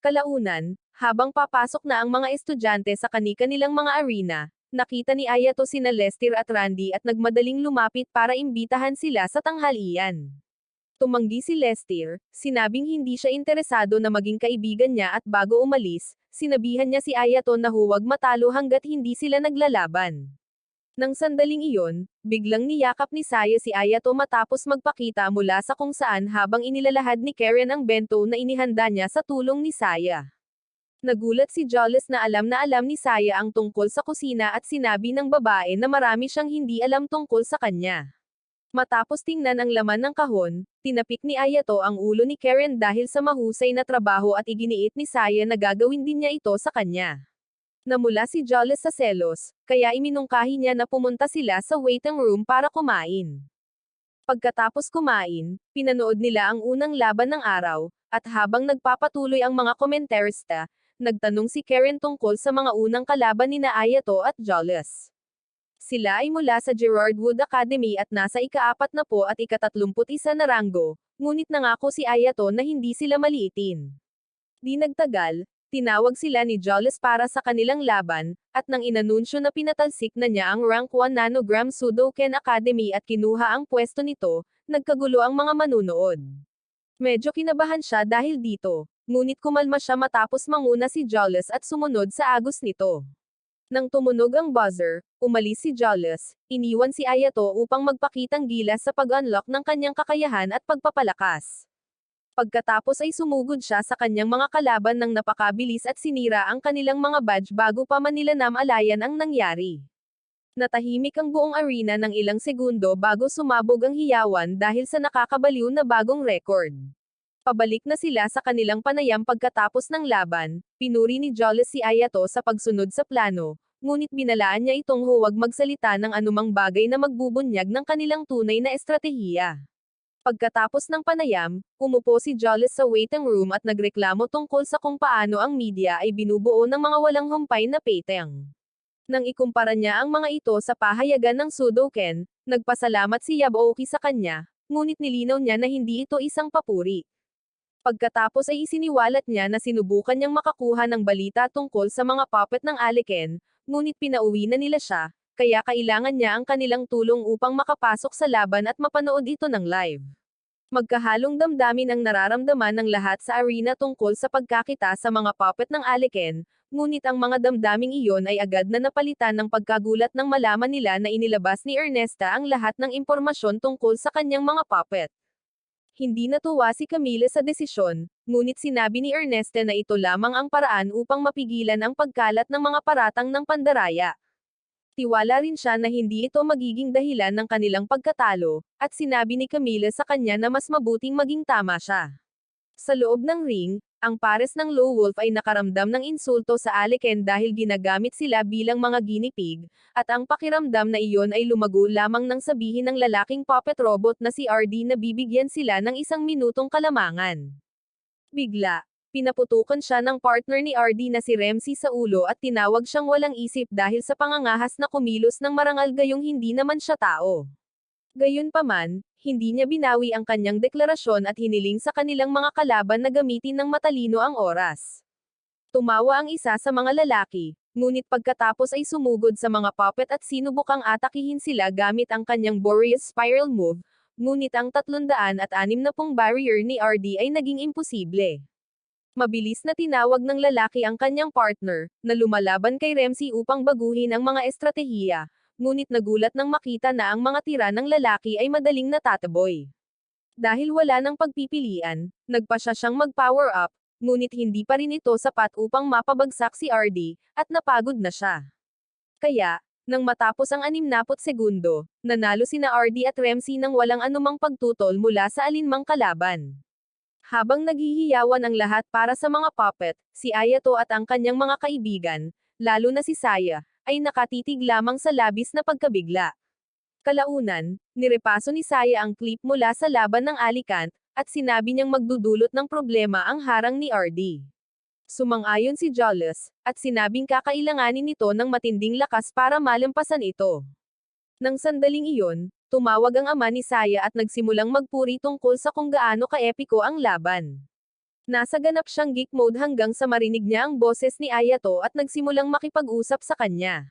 Kalaunan, habang papasok na ang mga estudyante sa kani-kanilang mga arena, nakita ni Ayato sina Lester at Randy at nagmadaling lumapit para imbitahan sila sa tanghalian. Tumanggi si Lester, sinabing hindi siya interesado na maging kaibigan niya at bago umalis, sinabihan niya si Ayato na huwag matalo hanggat hindi sila naglalaban. Nang sandaling iyon, biglang niyakap ni Saya si Ayato matapos magpakita mula sa kung saan habang inilalahad ni Karen ang bento na inihanda niya sa tulong ni Saya. Nagulat si Jolles na alam ni Saya ang tungkol sa kusina at sinabi ng babae na marami siyang hindi alam tungkol sa kanya. Matapos tingnan ang laman ng kahon, tinapik ni Ayato ang ulo ni Karen dahil sa mahusay na trabaho at iginiit ni Saya na gagawin din niya ito sa kanya. Namula si Jolles sa selos, kaya iminungkahi niya na pumunta sila sa waiting room para kumain. Pagkatapos kumain, pinanood nila ang unang laban ng araw, at habang nagpapatuloy ang mga komentarista, nagtanong si Karen tungkol sa mga unang kalaban ni Ayato at Jolles. Sila ay mula sa Gerard Wood Academy at nasa ika-40 at ika-31 na ranggo, ngunit nangako si Ayato na hindi sila maliitin. Di nagtagal, tinawag sila ni Jolles para sa kanilang laban, at nang inanunsyo na pinatalsik na niya ang rank 1 nanogram Sudoken Academy at kinuha ang pwesto nito, nagkagulo ang mga manunood. Medyo kinabahan siya dahil dito, ngunit kumalma siya matapos manguna si Jolles at sumunod sa agos nito. Nang tumunog ang buzzer, umalis si Jolles, iniwan si Ayato upang magpakitang gilas sa pag-unlock ng kanyang kakayahan at pagpapalakas. Pagkatapos ay sumugod siya sa kanyang mga kalaban ng napakabilis at sinira ang kanilang mga badge bago pa man nila namalayan ang nangyari. Natahimik ang buong arena ng ilang segundo bago sumabog ang hiyawan dahil sa nakakabaliw na bagong record. Pabalik na sila sa kanilang panayam pagkatapos ng laban, pinuri ni Jolles si Ayato sa pagsunod sa plano, ngunit binalaan niya itong huwag magsalita ng anumang bagay na magbubunyag ng kanilang tunay na estratehiya. Pagkatapos ng panayam, umupo si Jolles sa waiting room at nagreklamo tungkol sa kung paano ang media ay binubuo ng mga walang humpay na peteng. Nang ikumpara niya ang mga ito sa pahayagan ng Sudoken, nagpasalamat si Yabuoki sa kanya, ngunit nilinaw niya na hindi ito isang papuri. Pagkatapos ay isiniwalat niya na sinubukan niyang makakuha ng balita tungkol sa mga puppet ng Aliken, ngunit pinauwi na nila siya, kaya kailangan niya ang kanilang tulong upang makapasok sa laban at mapanood ito ng live. Magkahalong damdamin ang nararamdaman ng lahat sa arena tungkol sa pagkakita sa mga puppet ng Aliken, ngunit ang mga damdaming iyon ay agad na napalitan ng pagkagulat nang malaman nila na inilabas ni Ernesta ang lahat ng impormasyon tungkol sa kanyang mga puppet. Hindi natuwa si Camille sa desisyon, ngunit sinabi ni Ernesta na ito lamang ang paraan upang mapigilan ang pagkalat ng mga paratang ng pandaraya. Tiwala rin siya na hindi ito magiging dahilan ng kanilang pagkatalo, at sinabi ni Camille sa kanya na mas mabuting maging tama siya. Sa loob ng ring, ang pares ng Low Wolf ay nakaramdam ng insulto sa Aliken dahil ginagamit sila bilang mga guinea pig, at ang pakiramdam na iyon ay lumago lamang nang sabihin ng lalaking puppet robot na si RD na bibigyan sila ng 1 minutong kalamangan. Bigla, pinaputukan siya ng partner ni RD na si Ramsey sa ulo at tinawag siyang walang isip dahil sa pangangahas na kumilos ng marangal gayong hindi naman siya tao. Gayunpaman, hindi niya binawi ang kanyang deklarasyon at hiniling sa kanilang mga kalaban na gamitin ng matalino ang oras. Tumawa ang isa sa mga lalaki, ngunit pagkatapos ay sumugod sa mga puppet at sinubukang atakihin sila gamit ang kanyang Boreas Spiral move, ngunit ang 360 barrier ni RD ay naging imposible. Mabilis na tinawag ng lalaki ang kanyang partner, na lumalaban kay Ramsey upang baguhin ang mga estratehiya, ngunit nagulat nang makita na ang mga tira ng lalaki ay madaling natataboy. Dahil wala nang pagpipilian, nagpasya siyang mag-power up, ngunit hindi pa rin ito sapat upang mapabagsak si RD, at napagod na siya. Kaya, nang matapos ang 60 segundo, nanalo sina RD at Ramsey nang walang anumang pagtutol mula sa alinmang kalaban. Habang naghihiyawan ang lahat para sa mga puppet, si Ayato at ang kanyang mga kaibigan, lalo na si Saya, ay nakatitig lamang sa labis na pagkabigla. Kalaunan, nirepaso ni Saya ang clip mula sa laban ng Alicante, at sinabi niyang magdudulot ng problema ang harang ni RD. Sumang-ayon si Jolles, at sinabing kakailanganin nito ng matinding lakas para malampasan ito. Nang sandaling iyon, tumawag ang ama ni Saya at nagsimulang magpuri tungkol sa kung gaano kaepiko ang laban. Nasa ganap siyang geek mode hanggang sa marinig niya ang boses ni Ayato at nagsimulang makipag-usap sa kanya.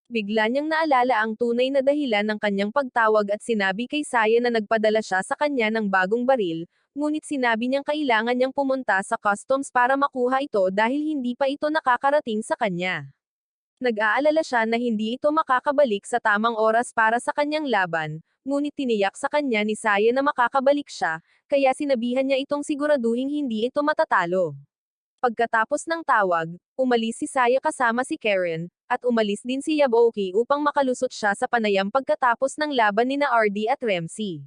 Bigla niyang naalala ang tunay na dahilan ng kanyang pagtawag at sinabi kay Saya na nagpadala siya sa kanya ng bagong baril, ngunit sinabi niyang kailangan niyang pumunta sa customs para makuha ito dahil hindi pa ito nakakarating sa kanya. Nag-aalala siya na hindi ito makakabalik sa tamang oras para sa kanyang laban, ngunit tiniyak sa kanya ni Saya na makakabalik siya, kaya sinabihan niya itong siguraduhing hindi ito matatalo. Pagkatapos ng tawag, umalis si Saya kasama si Karen, at umalis din si Yaboki upang makalusot siya sa panayam pagkatapos ng laban ni na RD at Ramsey.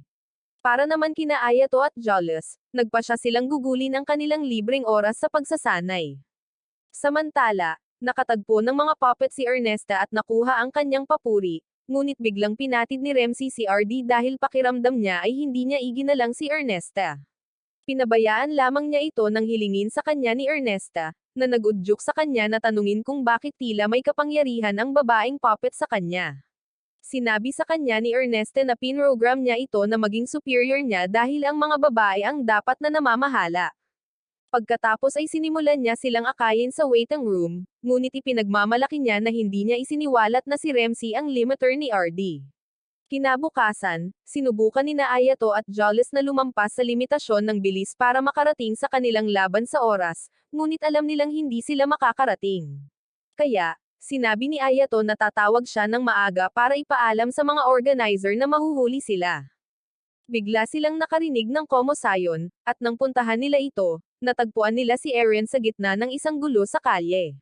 Para naman kina Ayato at Jolles, nagpa siya silang gugulin ang kanilang libreng oras sa pagsasanay. Samantala, nakatagpo ng mga puppet si Ernesta at nakuha ang kanyang papuri, ngunit biglang pinatid ni Ramsey si RD dahil pakiramdam niya ay hindi niya iginalang si Ernesta. Pinabayaan lamang niya ito nang hilingin sa kanya ni Ernesta, na nag-udyok sa kanya na tanungin kung bakit tila may kapangyarihan ang babaeng puppet sa kanya. Sinabi sa kanya ni Ernesta na pinrogram niya ito na maging superior niya dahil ang mga babae ang dapat na namamahala. Pagkatapos ay sinimulan niya silang akayin sa waiting room, ngunit ipinagmamalaki niya na hindi niya isiniwalat na si Ramsey ang limiter ni RD. Kinabukasan, sinubukan ni na Ayato at Jolles na lumampas sa limitasyon ng bilis para makarating sa kanilang laban sa oras, ngunit alam nilang hindi sila makakarating. Kaya, sinabi ni Ayato na tatawag siya ng maaga para ipaalam sa mga organizer na mahuhuli sila. Bigla silang nakarinig ng komosayon, at nang puntahan nila ito, natagpuan nila si Eren sa gitna ng isang gulo sa kalye.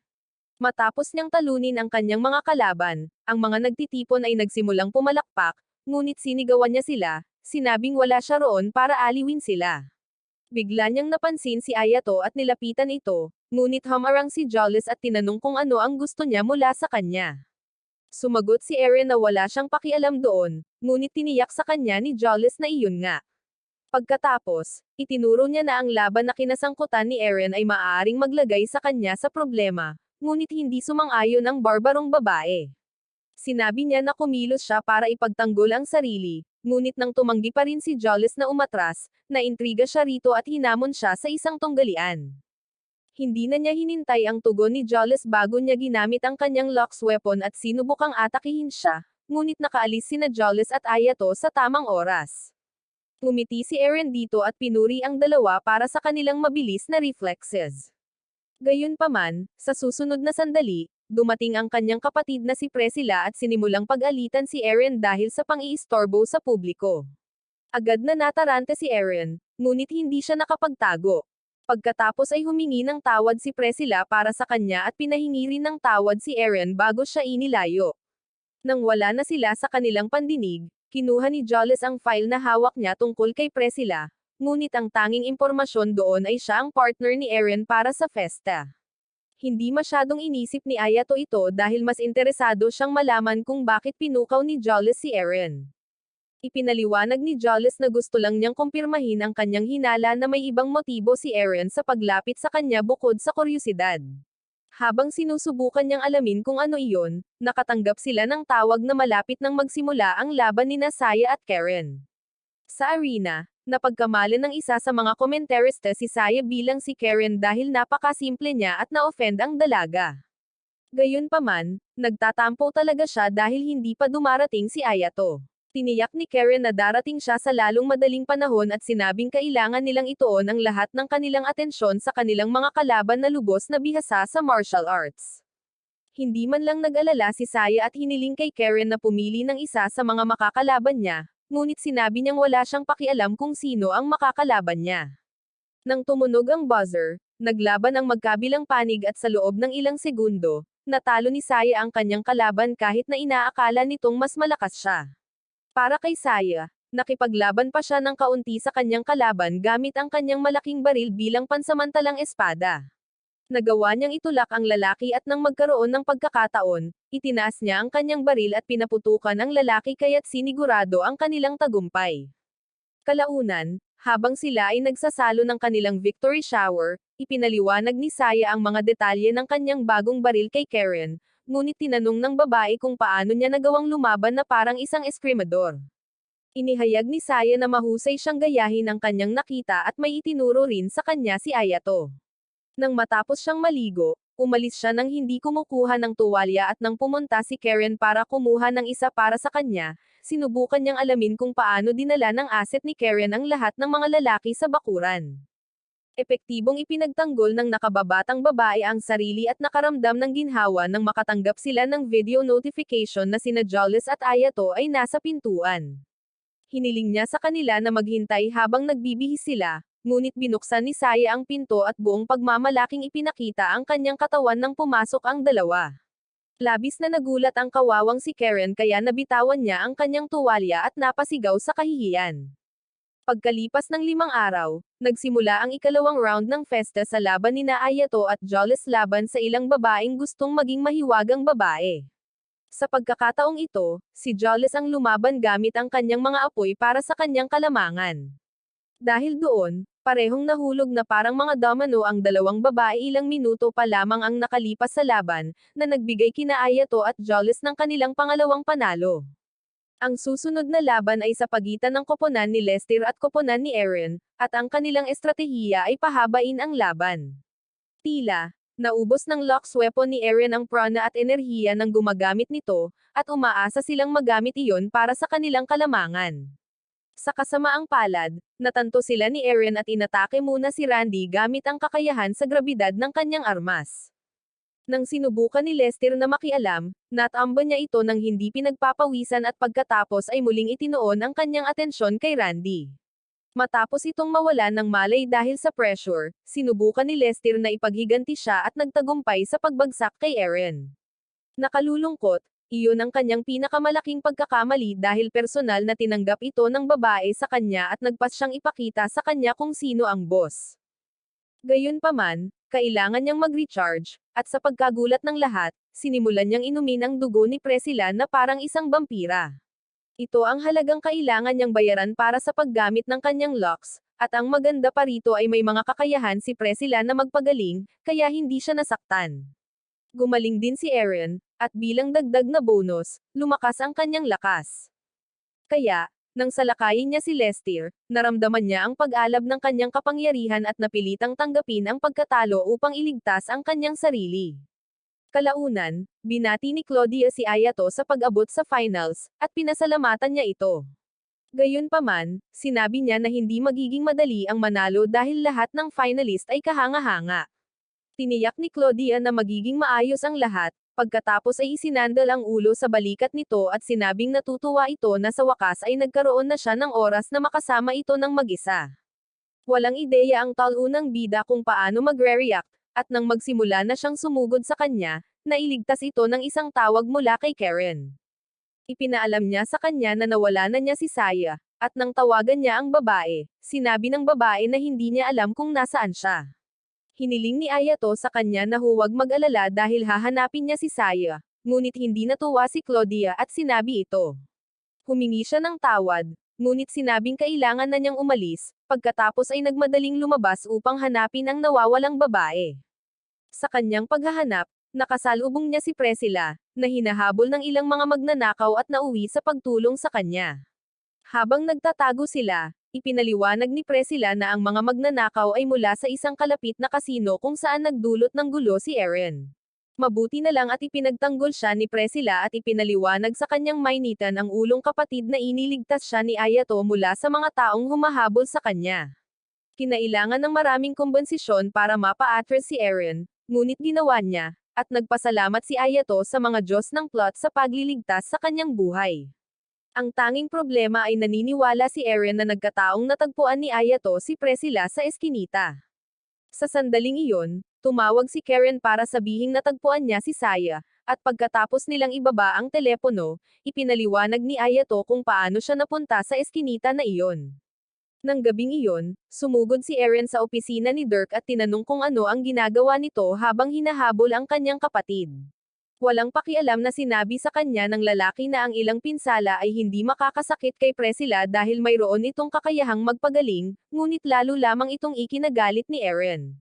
Matapos niyang talunin ang kanyang mga kalaban, ang mga nagtitipon ay nagsimulang pumalakpak, ngunit sinigawan niya sila, sinabing wala siya roon para aliwin sila. Bigla niyang napansin si Ayato at nilapitan ito, ngunit humarang si Jolles at tinanong kung ano ang gusto niya mula sa kanya. Sumagot si Eren na wala siyang pakialam doon, ngunit tiniyak sa kanya ni Jolles na iyon nga. Pagkatapos, itinuro niya na ang laban na kinasangkutan ni Eren ay maaaring maglagay sa kanya sa problema, ngunit hindi sumang-ayon ang barbarong babae. Sinabi niya na kumilos siya para ipagtanggol ang sarili, ngunit nang tumanggi pa rin si Jolles na umatras, naintriga siya rito at hinamon siya sa isang tunggalian. Hindi na niya hinintay ang tugon ni Jolles bago niya ginamit ang kanyang Lux weapon at sinubukang atakihin siya, ngunit nakaalis sina Jolles at Ayato sa tamang oras. Ngumiti si Eren dito at pinuri ang dalawa para sa kanilang mabilis na reflexes. Gayunpaman, sa susunod na sandali, dumating ang kanyang kapatid na si Priscilla at sinimulang pag-alitan si Eren dahil sa pang-iistorbo sa publiko. Agad na natarante si Eren, ngunit hindi siya nakapagtago. Pagkatapos ay humingi ng tawad si Priscilla para sa kanya at pinahingi rin ng tawad si Eren bago siya inilayo. Nang wala na sila sa kanilang pandinig, kinuha ni Jolles ang file na hawak niya tungkol kay Priscilla, ngunit ang tanging impormasyon doon ay siya ang partner ni Eren para sa festa. Hindi masyadong inisip ni Ayato ito dahil mas interesado siyang malaman kung bakit pinukaw ni Jolles si Eren. Ipinaliwanag ni Jolles na gusto lang niyang kumpirmahin ang kanyang hinala na may ibang motibo si Eren sa paglapit sa kanya bukod sa kuryosidad. Habang sinusubukan niyang alamin kung ano iyon, nakatanggap sila ng tawag na malapit nang magsimula ang laban ni Saya at Karen. Sa arena, napagkamalan ng isa sa mga komentarista si Saya bilang si Karen dahil napakasimple niya at na-offend ang dalaga. Gayunpaman, nagtatampo talaga siya dahil hindi pa dumarating si Ayato. Tiniyak ni Karen na darating siya sa lalong madaling panahon at sinabing kailangan nilang ituon ang lahat ng kanilang atensyon sa kanilang mga kalaban na lubos na bihasa sa martial arts. Hindi man lang nag-alala si Saya at hiniling kay Karen na pumili ng isa sa mga makakalaban niya, ngunit sinabi niyang wala siyang pakialam kung sino ang makakalaban niya. Nang tumunog ang buzzer, naglaban ang magkabilang panig at sa loob ng ilang segundo, natalo ni Saya ang kanyang kalaban kahit na inaakala nitong mas malakas siya. Para kay Saya, nakipaglaban pa siya ng kaunti sa kanyang kalaban gamit ang kanyang malaking baril bilang pansamantalang espada. Nagawa niyang itulak ang lalaki at nang magkaroon ng pagkakataon, itinaas niya ang kanyang baril at pinaputukan ang lalaki kaya't sinigurado ang kanilang tagumpay. Kalaunan, habang sila ay nagsasalo ng kanilang victory shower, ipinaliwanag ni Saya ang mga detalye ng kanyang bagong baril kay Karen, ngunit tinanong ng babae kung paano niya nagawang lumaban na parang isang eskrimador. Inihayag ni Saya na mahusay siyang gayahin ang kanyang nakita at may itinuro rin sa kanya si Ayato. Nang matapos siyang maligo, umalis siya nang hindi kumukuha ng tuwalya at nang pumunta si Karen para kumuha ng isa para sa kanya, sinubukan niyang alamin kung paano dinala ng asset ni Karen ang lahat ng mga lalaki sa bakuran. Epektibong ipinagtanggol ng nakababatang babae ang sarili at nakaramdam ng ginhawa nang makatanggap sila ng video notification na sina Jolles at Ayato ay nasa pintuan. Hiniling niya sa kanila na maghintay habang nagbibihis sila, ngunit binuksan ni Saya ang pinto at buong pagmamalaking ipinakita ang kanyang katawan nang pumasok ang dalawa. Labis na nagulat ang kawawang si Karen kaya nabitawan niya ang kanyang tuwalya at napasigaw sa kahihiyan. Pagkalipas ng 5 araw, nagsimula ang ikalawang round ng festa sa laban ni Ayato at Jolles laban sa ilang babaeng gustong maging mahiwagang babae. Sa pagkakataong ito, si Jolles ang lumaban gamit ang kanyang mga apoy para sa kanyang kalamangan. Dahil doon, parehong nahulog na parang mga domino ang dalawang babae ilang minuto pa lamang ang nakalipas sa laban, na nagbigay kina Ayato at Jolles ng kanilang pangalawang panalo. Ang susunod na laban ay sa pagitan ng koponan ni Lester at koponan ni Aaron, at ang kanilang estratehiya ay pahabain ang laban. Tila, naubos ng Lux weapon ni Aaron ang prana at enerhiya ng gumagamit nito, at umaasa silang magamit iyon para sa kanilang kalamangan. Sa kasamaang palad, natanto sila ni Aaron at inatake muna si Randy gamit ang kakayahan sa grabidad ng kanyang armas. Nang sinubukan ni Lester na makialam, natamba niya ito nang hindi pinagpapawisan at pagkatapos ay muling itinuon ang kanyang atensyon kay Randy. Matapos itong mawala ng malay dahil sa pressure, sinubukan ni Lester na ipaghiganti siya at nagtagumpay sa pagbagsak kay Aaron. Nakalulungkot, iyon ang kanyang pinakamalaking pagkakamali dahil personal na tinanggap ito ng babae sa kanya at nagpas siyang ipakita sa kanya kung sino ang boss. Gayunpaman, kailangan niyang mag-recharge, at sa pagkagulat ng lahat, sinimulan niyang inumin ang dugo ni Priscilla na parang isang vampira. Ito ang halagang kailangan niyang bayaran para sa paggamit ng kanyang Lux, at ang maganda pa rito ay may mga kakayahan si Priscilla na magpagaling, kaya hindi siya nasaktan. Gumaling din si Aaron, at bilang dagdag na bonus, lumakas ang kanyang lakas. Kaya, nang salakayin niya si Lester, naramdaman niya ang pag-alab ng kanyang kapangyarihan at napilitang tanggapin ang pagkatalo upang iligtas ang kanyang sarili. Kalaunan, binati ni Claudia si Ayato sa pag-abot sa finals, at pinasalamatan niya ito. Gayunpaman, sinabi niya na hindi magiging madali ang manalo dahil lahat ng finalist ay kahanga-hanga. Tiniyak ni Claudia na magiging maayos ang lahat, pagkatapos ay isinandal ang ulo sa balikat nito at sinabing natutuwa ito na sa wakas ay nagkaroon na siya ng oras na makasama ito ng mag-isa. Walang ideya ang talunang bida kung paano magre-react, at nang magsimula na siyang sumugod sa kanya, nailigtas ito ng isang tawag mula kay Karen. Ipinaalam niya sa kanya na nawala na niya si Saya, at nang tawagan niya ang babae, sinabi ng babae na hindi niya alam kung nasaan siya. Hiniling ni Ayato sa kanya na huwag mag-alala dahil hahanapin niya si Saya, ngunit hindi natuwa si Claudia at sinabi ito. Humingi siya ng tawad, ngunit sinabing kailangan na niyang umalis, pagkatapos ay nagmadaling lumabas upang hanapin ang nawawalang babae. Sa kanyang paghahanap, nakasalubong niya si Priscilla, na hinahabol ng ilang mga magnanakaw at nauwi sa pagtulong sa kanya. Habang nagtatago sila, ipinaliwanag ni Priscilla na ang mga magnanakaw ay mula sa isang kalapit na kasino kung saan nagdulot ng gulo si Aaron. Mabuti na lang at ipinagtanggol siya ni Priscilla at ipinaliwanag sa kanyang mainitan ang ulong kapatid na iniligtas siya ni Ayato mula sa mga taong humahabol sa kanya. Kinailangan ng maraming kumbensisyon para mapa-atras si Aaron, ngunit ginawa niya, at nagpasalamat si Ayato sa mga Diyos ng plot sa pagliligtas sa kanyang buhay. Ang tanging problema ay naniniwala si Aaron na nagkataong natagpuan ni Ayato si Priscilla sa eskinita. Sa sandaling iyon, tumawag si Karen para sabihing natagpuan niya si Saya, at pagkatapos nilang ibaba ang telepono, ipinaliwanag ni Ayato kung paano siya napunta sa eskinita na iyon. Nang gabing iyon, sumugod si Eren sa opisina ni Dirk at tinanong kung ano ang ginagawa nito habang hinahabol ang kanyang kapatid. Walang pakialam na sinabi sa kanya ng lalaki na ang ilang pinsala ay hindi makakasakit kay Priscilla dahil mayroon itong kakayahang magpagaling, ngunit lalo lamang itong ikinagalit ni Eren.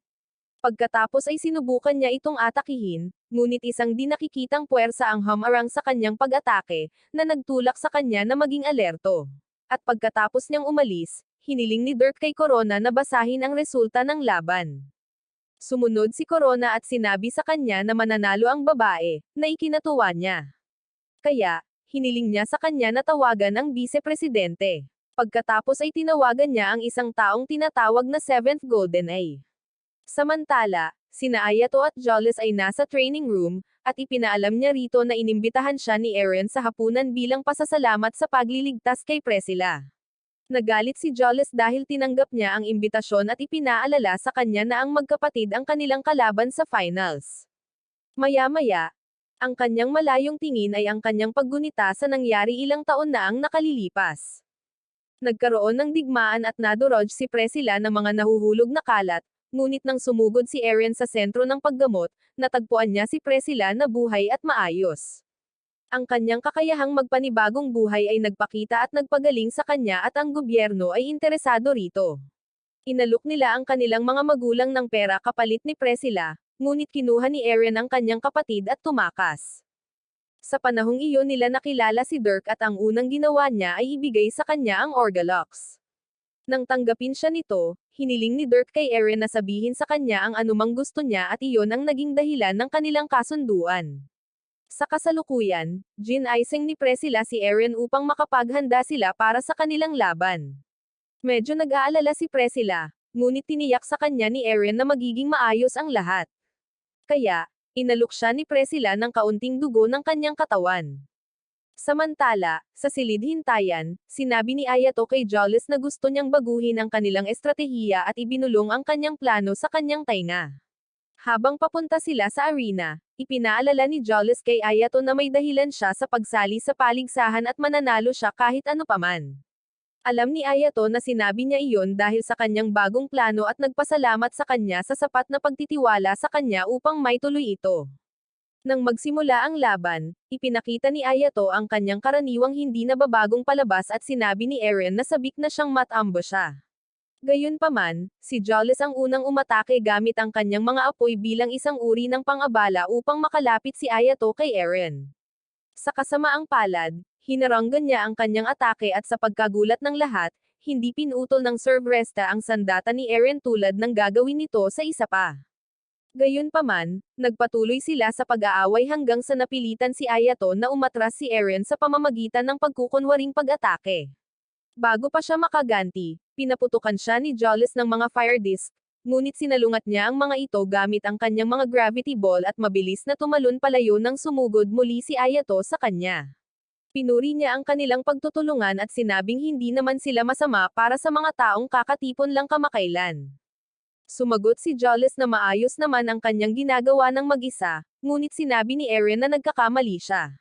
Pagkatapos ay sinubukan niya itong atakihin, ngunit isang di nakikitang puwersa ang humarang sa kanyang pag-atake, na nagtulak sa kanya na maging alerto. At pagkatapos niyang umalis, hiniling ni Dirk kay Corona na basahin ang resulta ng laban. Sumunod si Corona at sinabi sa kanya na mananalo ang babae, na ikinatuwa niya. Kaya, hiniling niya sa kanya na tawagan ang vice-presidente. Pagkatapos ay tinawagan niya ang isang taong tinatawag na Seventh Golden Eye. Samantala, sina Ayato at Jolles ay nasa training room, at ipinaalam niya rito na inimbitahan siya ni Eren sa hapunan bilang pasasalamat sa pagliligtas kay Priscilla. Nagalit si Jolles dahil tinanggap niya ang imbitasyon at ipinaalala sa kanya na ang magkapatid ang kanilang kalaban sa finals. Maya-maya, ang kanyang malayong tingin ay ang kanyang paggunita sa nangyari ilang taon na ang nakalilipas. Nagkaroon ng digmaan at nadurog si Priscilla ng mga nahuhulog na kalat, ngunit nang sumugod si Eren sa sentro ng paggamot, natagpuan niya si Priscilla na buhay at maayos. Ang kanyang kakayahang magpanibagong buhay ay nagpakita at nagpagaling sa kanya at ang gobyerno ay interesado rito. Inalok nila ang kanilang mga magulang ng pera kapalit ni Priscilla, ngunit kinuha ni Eren ang kanyang kapatid at tumakas. Sa panahong iyon nila nakilala si Dirk at ang unang ginawa niya ay ibigay sa kanya ang Orgalox. Nang tanggapin siya nito, hiniling ni Dirk kay Eren na sabihin sa kanya ang anumang gusto niya at iyon ang naging dahilan ng kanilang kasunduan. Sa kasalukuyan, ginaising ni Priscilla si Eren upang makapaghanda sila para sa kanilang laban. Medyo nag-aalala si Priscilla, ngunit tiniyak sa kanya ni Eren na magiging maayos ang lahat. Kaya, inalok siya ni Priscilla ng kaunting dugo ng kanyang katawan. Samantala, sa silid-hintayan, sinabi ni Ayato kay Jolles na gusto niyang baguhin ang kanilang estratehiya at ibinulong ang kanyang plano sa kanyang tainga. Habang papunta sila sa arena, ipinaalala ni Jolles kay Ayato na may dahilan siya sa pagsali sa paligsahan at mananalo siya kahit ano paman. Alam ni Ayato na sinabi niya iyon dahil sa kanyang bagong plano at nagpasalamat sa kanya sa sapat na pagtitiwala sa kanya upang maituloy ito. Nang magsimula ang laban, ipinakita ni Ayato ang kanyang karaniwang hindi nababagong palabas at sinabi ni Eren na sabik na siyang matambo siya. Gayunpaman, si Jolles ang unang umatake gamit ang kanyang mga apoy bilang isang uri ng pang-abala upang makalapit si Ayato kay Eren. Sa kasamaang palad, hinaranggan niya ang kanyang atake at sa pagkagulat ng lahat, hindi pinutol ng serve resta ang sandata ni Eren tulad ng gagawin nito sa isa pa. Gayunpaman, nagpatuloy sila sa pag-aaway hanggang sa napilitan si Ayato na umatras si Eren sa pamamagitan ng pagkukunwaring pag-atake. Bago pa siya makaganti, pinaputukan siya ni Jolles ng mga fire disc, ngunit sinalungat niya ang mga ito gamit ang kanyang mga gravity ball at mabilis na tumalon palayo nang sumugod muli si Ayato sa kanya. Pinuri niya ang kanilang pagtutulungan at sinabing hindi naman sila masama para sa mga taong kakatipon lang kamakailan. Sumagot si Jolles na maayos naman ang kanyang ginagawa ng mag-isa, ngunit sinabi ni Eren na nagkakamali siya.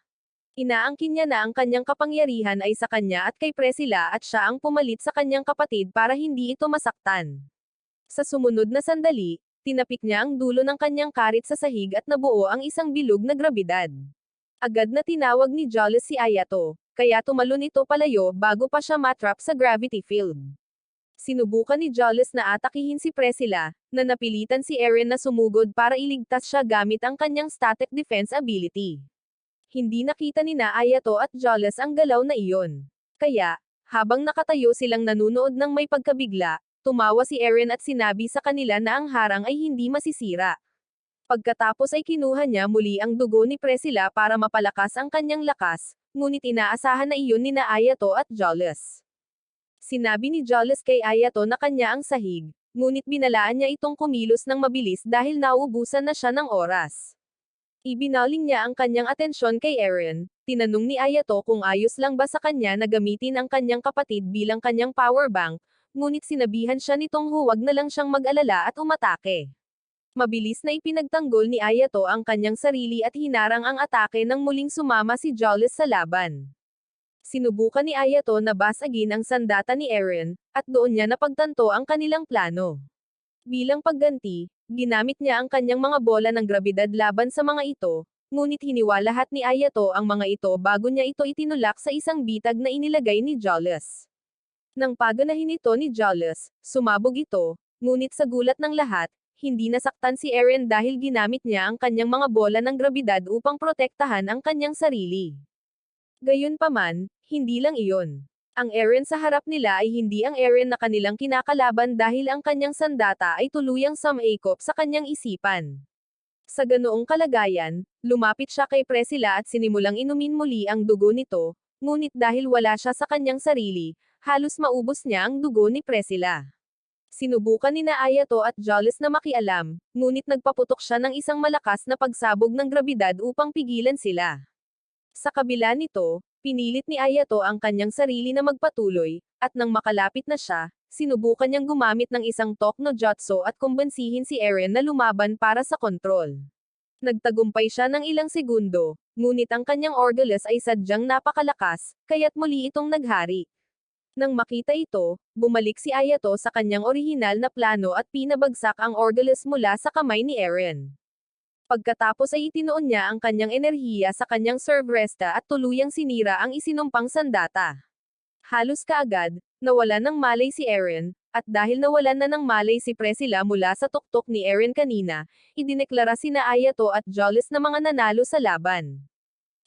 Inaangkin niya na ang kanyang kapangyarihan ay sa kanya at kay Priscilla at siya ang pumalit sa kanyang kapatid para hindi ito masaktan. Sa sumunod na sandali, tinapik niya ang dulo ng kanyang karit sa sahig at nabuo ang isang bilog na grabidad. Agad na tinawag ni Jolles si Ayato, kaya tumalon ito palayo bago pa siya matrap sa gravity field. Sinubukan ni Jolles na atakihin si Priscilla, na napilitan si Eren na sumugod para iligtas siya gamit ang kanyang static defense ability. Hindi nakita ni Ayato at Jolles ang galaw na iyon. Kaya, habang nakatayo silang nanunood ng may pagkabigla, tumawa si Eren at sinabi sa kanila na ang harang ay hindi masisira. Pagkatapos ay kinuha niya muli ang dugo ni Priscilla para mapalakas ang kanyang lakas, ngunit inaasahan na iyon ni Ayato at Jolles. Sinabi ni Jolles kay Ayato na kanya ang sahig, ngunit binalaan niya itong kumilos ng mabilis dahil nauubusan na siya ng oras. Ibinaling niya ang kanyang atensyon kay Eren, tinanong ni Ayato kung ayos lang ba sa kanya na gamitin ang kanyang kapatid bilang kanyang power bank, ngunit sinabihan siya nitong huwag na lang siyang mag-alala at umatake. Mabilis na ipinagtanggol ni Ayato ang kanyang sarili at hinarang ang atake nang muling sumama si Jolles sa laban. Sinubukan ni Ayato na basagin ang sandata ni Eren, at doon niya napagtanto ang kanilang plano. Bilang pagganti, ginamit niya ang kanyang mga bola ng grabidad laban sa mga ito, ngunit hiniwalahat ni Ayato ang mga ito bago niya ito itinulak sa isang bitag na inilagay ni Jolus. Nang paganahin ito ni Jolus, sumabog ito, ngunit sa gulat ng lahat, hindi nasaktan si Eren dahil ginamit niya ang kanyang mga bola ng grabidad upang protektahan ang kanyang sarili. Gayunpaman, hindi lang iyon. Ang Eren sa harap nila ay hindi ang Eren na kanilang kinakalaban dahil ang kanyang sandata ay tuluyang sumakop sa kanyang isipan. Sa ganoong kalagayan, lumapit siya kay Priscilla at sinimulang inumin muli ang dugo nito, ngunit dahil wala siya sa kanyang sarili, halos maubos niya ang dugo ni Priscilla. Sinubukan ni Ayato at Jolus na makialam, ngunit nagpaputok siya ng isang malakas na pagsabog ng grabidad upang pigilan sila. Sa kabila nito, pinilit ni Ayato ang kanyang sarili na magpatuloy, at nang makalapit na siya, sinubukan niyang gumamit ng isang Tok no Jutsu at kumbensihin si Eren na lumaban para sa kontrol. Nagtagumpay siya ng ilang segundo, ngunit ang kanyang Orgulus ay sadyang napakalakas, kaya't muli itong naghari. Nang makita ito, bumalik si Ayato sa kanyang orihinal na plano at pinabagsak ang Orgulus mula sa kamay ni Eren. Pagkatapos ay itinuon niya ang kanyang enerhiya sa kanyang Servresta at tuluyang sinira ang isinumpang sandata. Halos kaagad, nawalan ng malay si Eren, at dahil nawalan na ng malay si Priscilla mula sa tuktok ni Eren kanina, idineklara sina Ayato at Jolus na mga nanalo sa laban.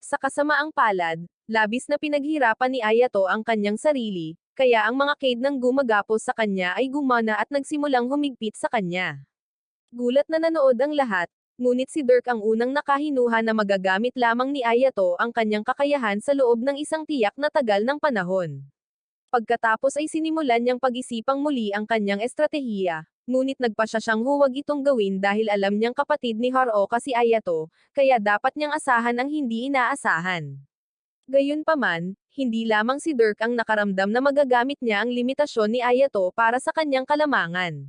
Sa kasamaang palad, labis na pinaghirapan ni Ayato ang kanyang sarili, kaya ang mga Cade nang gumagapos sa kanya ay gumana at nagsimulang humigpit sa kanya. Gulat na nanood ang lahat, ngunit si Dirk ang unang nakahinuha na magagamit lamang ni Ayato ang kanyang kakayahan sa loob ng isang tiyak na tagal ng panahon. Pagkatapos ay sinimulan niyang pag-isipang muli ang kanyang estratehiya, ngunit nagpasya siyang huwag itong gawin dahil alam niyang kapatid ni Haruoka si Ayato, kaya dapat niyang asahan ang hindi inaasahan. Gayunpaman, hindi lamang si Dirk ang nakaramdam na magagamit niya ang limitasyon ni Ayato para sa kanyang kalamangan.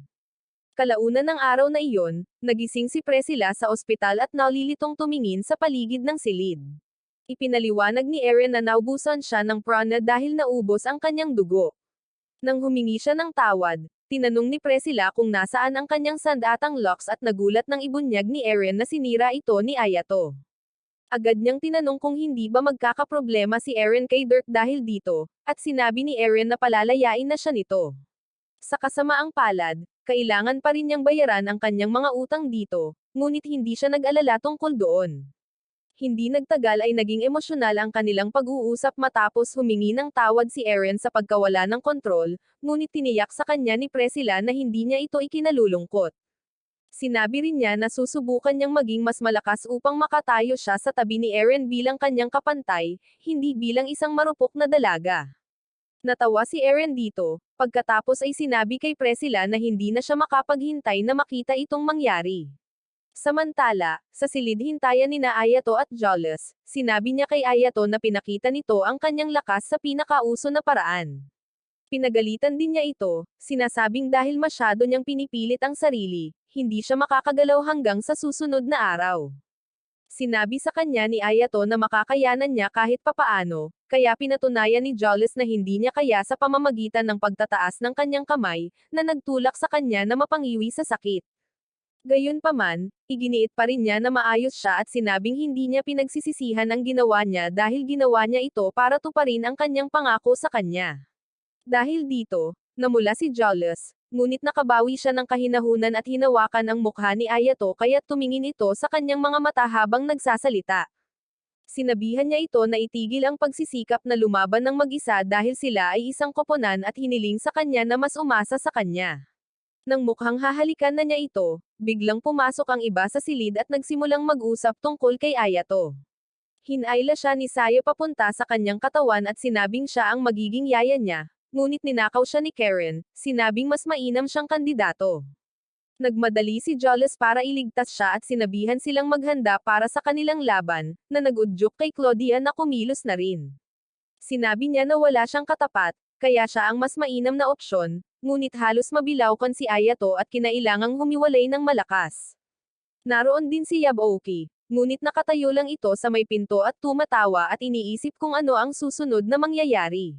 Kalaunan ng araw na iyon, nagising si Priscilla sa ospital at nalilitong tumingin sa paligid ng silid. Ipinaliwanag ni Eren na naubusan siya ng prana dahil naubos ang kanyang dugo. Nang humingi siya ng tawad, tinanong ni Priscilla kung nasaan ang kanyang sandatang locks at nagulat ng ibunyag ni Eren na sinira ito ni Ayato. Agad niyang tinanong kung hindi ba magkakaproblema si Eren kay Dirk dahil dito, at sinabi ni Eren na palalayain na siya nito. Sa kasamaang palad, kailangan pa rin niyang bayaran ang kanyang mga utang dito, ngunit hindi siya nag-alala tungkol doon. Hindi nagtagal ay naging emosyonal ang kanilang pag-uusap matapos humingi ng tawad si Eren sa pagkawala ng kontrol, ngunit tiniyak sa kanya ni Priscilla na hindi niya ito ikinalulungkot. Sinabi rin niya na susubukan niyang maging mas malakas upang makatayo siya sa tabi ni Eren bilang kanyang kapantay, hindi bilang isang marupok na dalaga. Natawa si Eren dito, pagkatapos ay sinabi kay Priscilla na hindi na siya makapaghintay na makita itong mangyari. Samantala, sa silid hintayan ni Ayato at Jolus, sinabi niya kay Ayato na pinakita nito ang kanyang lakas sa pinakauso na paraan. Pinagalitan din niya ito, sinasabing dahil masyado niyang pinipilit ang sarili, hindi siya makakagalaw hanggang sa susunod na araw. Sinabi sa kanya ni Ayato na makakayanan niya kahit papaano, kaya pinatunayan ni Jolus na hindi niya kaya sa pamamagitan ng pagtataas ng kanyang kamay, na nagtulak sa kanya na mapangiwi sa sakit. Gayunpaman, iginiit pa rin niya na maayos siya at sinabing hindi niya pinagsisisihan ang ginawa niya dahil ginawa niya ito para tuparin ang kanyang pangako sa kanya. Dahil dito, namula si Jolus, ngunit nakabawi siya ng kahinahunan at hinawakan ang mukha ni Ayato kaya't tumingin ito sa kanyang mga mata habang nagsasalita. Sinabihan niya ito na itigil ang pagsisikap na lumaban ng mag-isa dahil sila ay isang koponan at hiniling sa kanya na mas umasa sa kanya. Nang mukhang hahalikan na niya ito, biglang pumasok ang iba sa silid at nagsimulang mag-usap tungkol kay Ayato. Hinayla siya ni Saya papunta sa kanyang katawan at sinabing siya ang magiging yaya niya, ngunit ninakaw siya ni Karen, sinabing mas mainam siyang kandidato. Nagmadali si Jolus para iligtas siya at sinabihan silang maghanda para sa kanilang laban, na nag-udyok kay Claudia na kumilos na rin. Sinabi niya na wala siyang katapat, kaya siya ang mas mainam na opsyon, ngunit halos mabilaukan si Ayato at kinailangang humiwalay ng malakas. Naroon din si Yaboki, Ngunit nakatayo lang ito sa may pinto at tumatawa at iniisip kung ano ang susunod na mangyayari.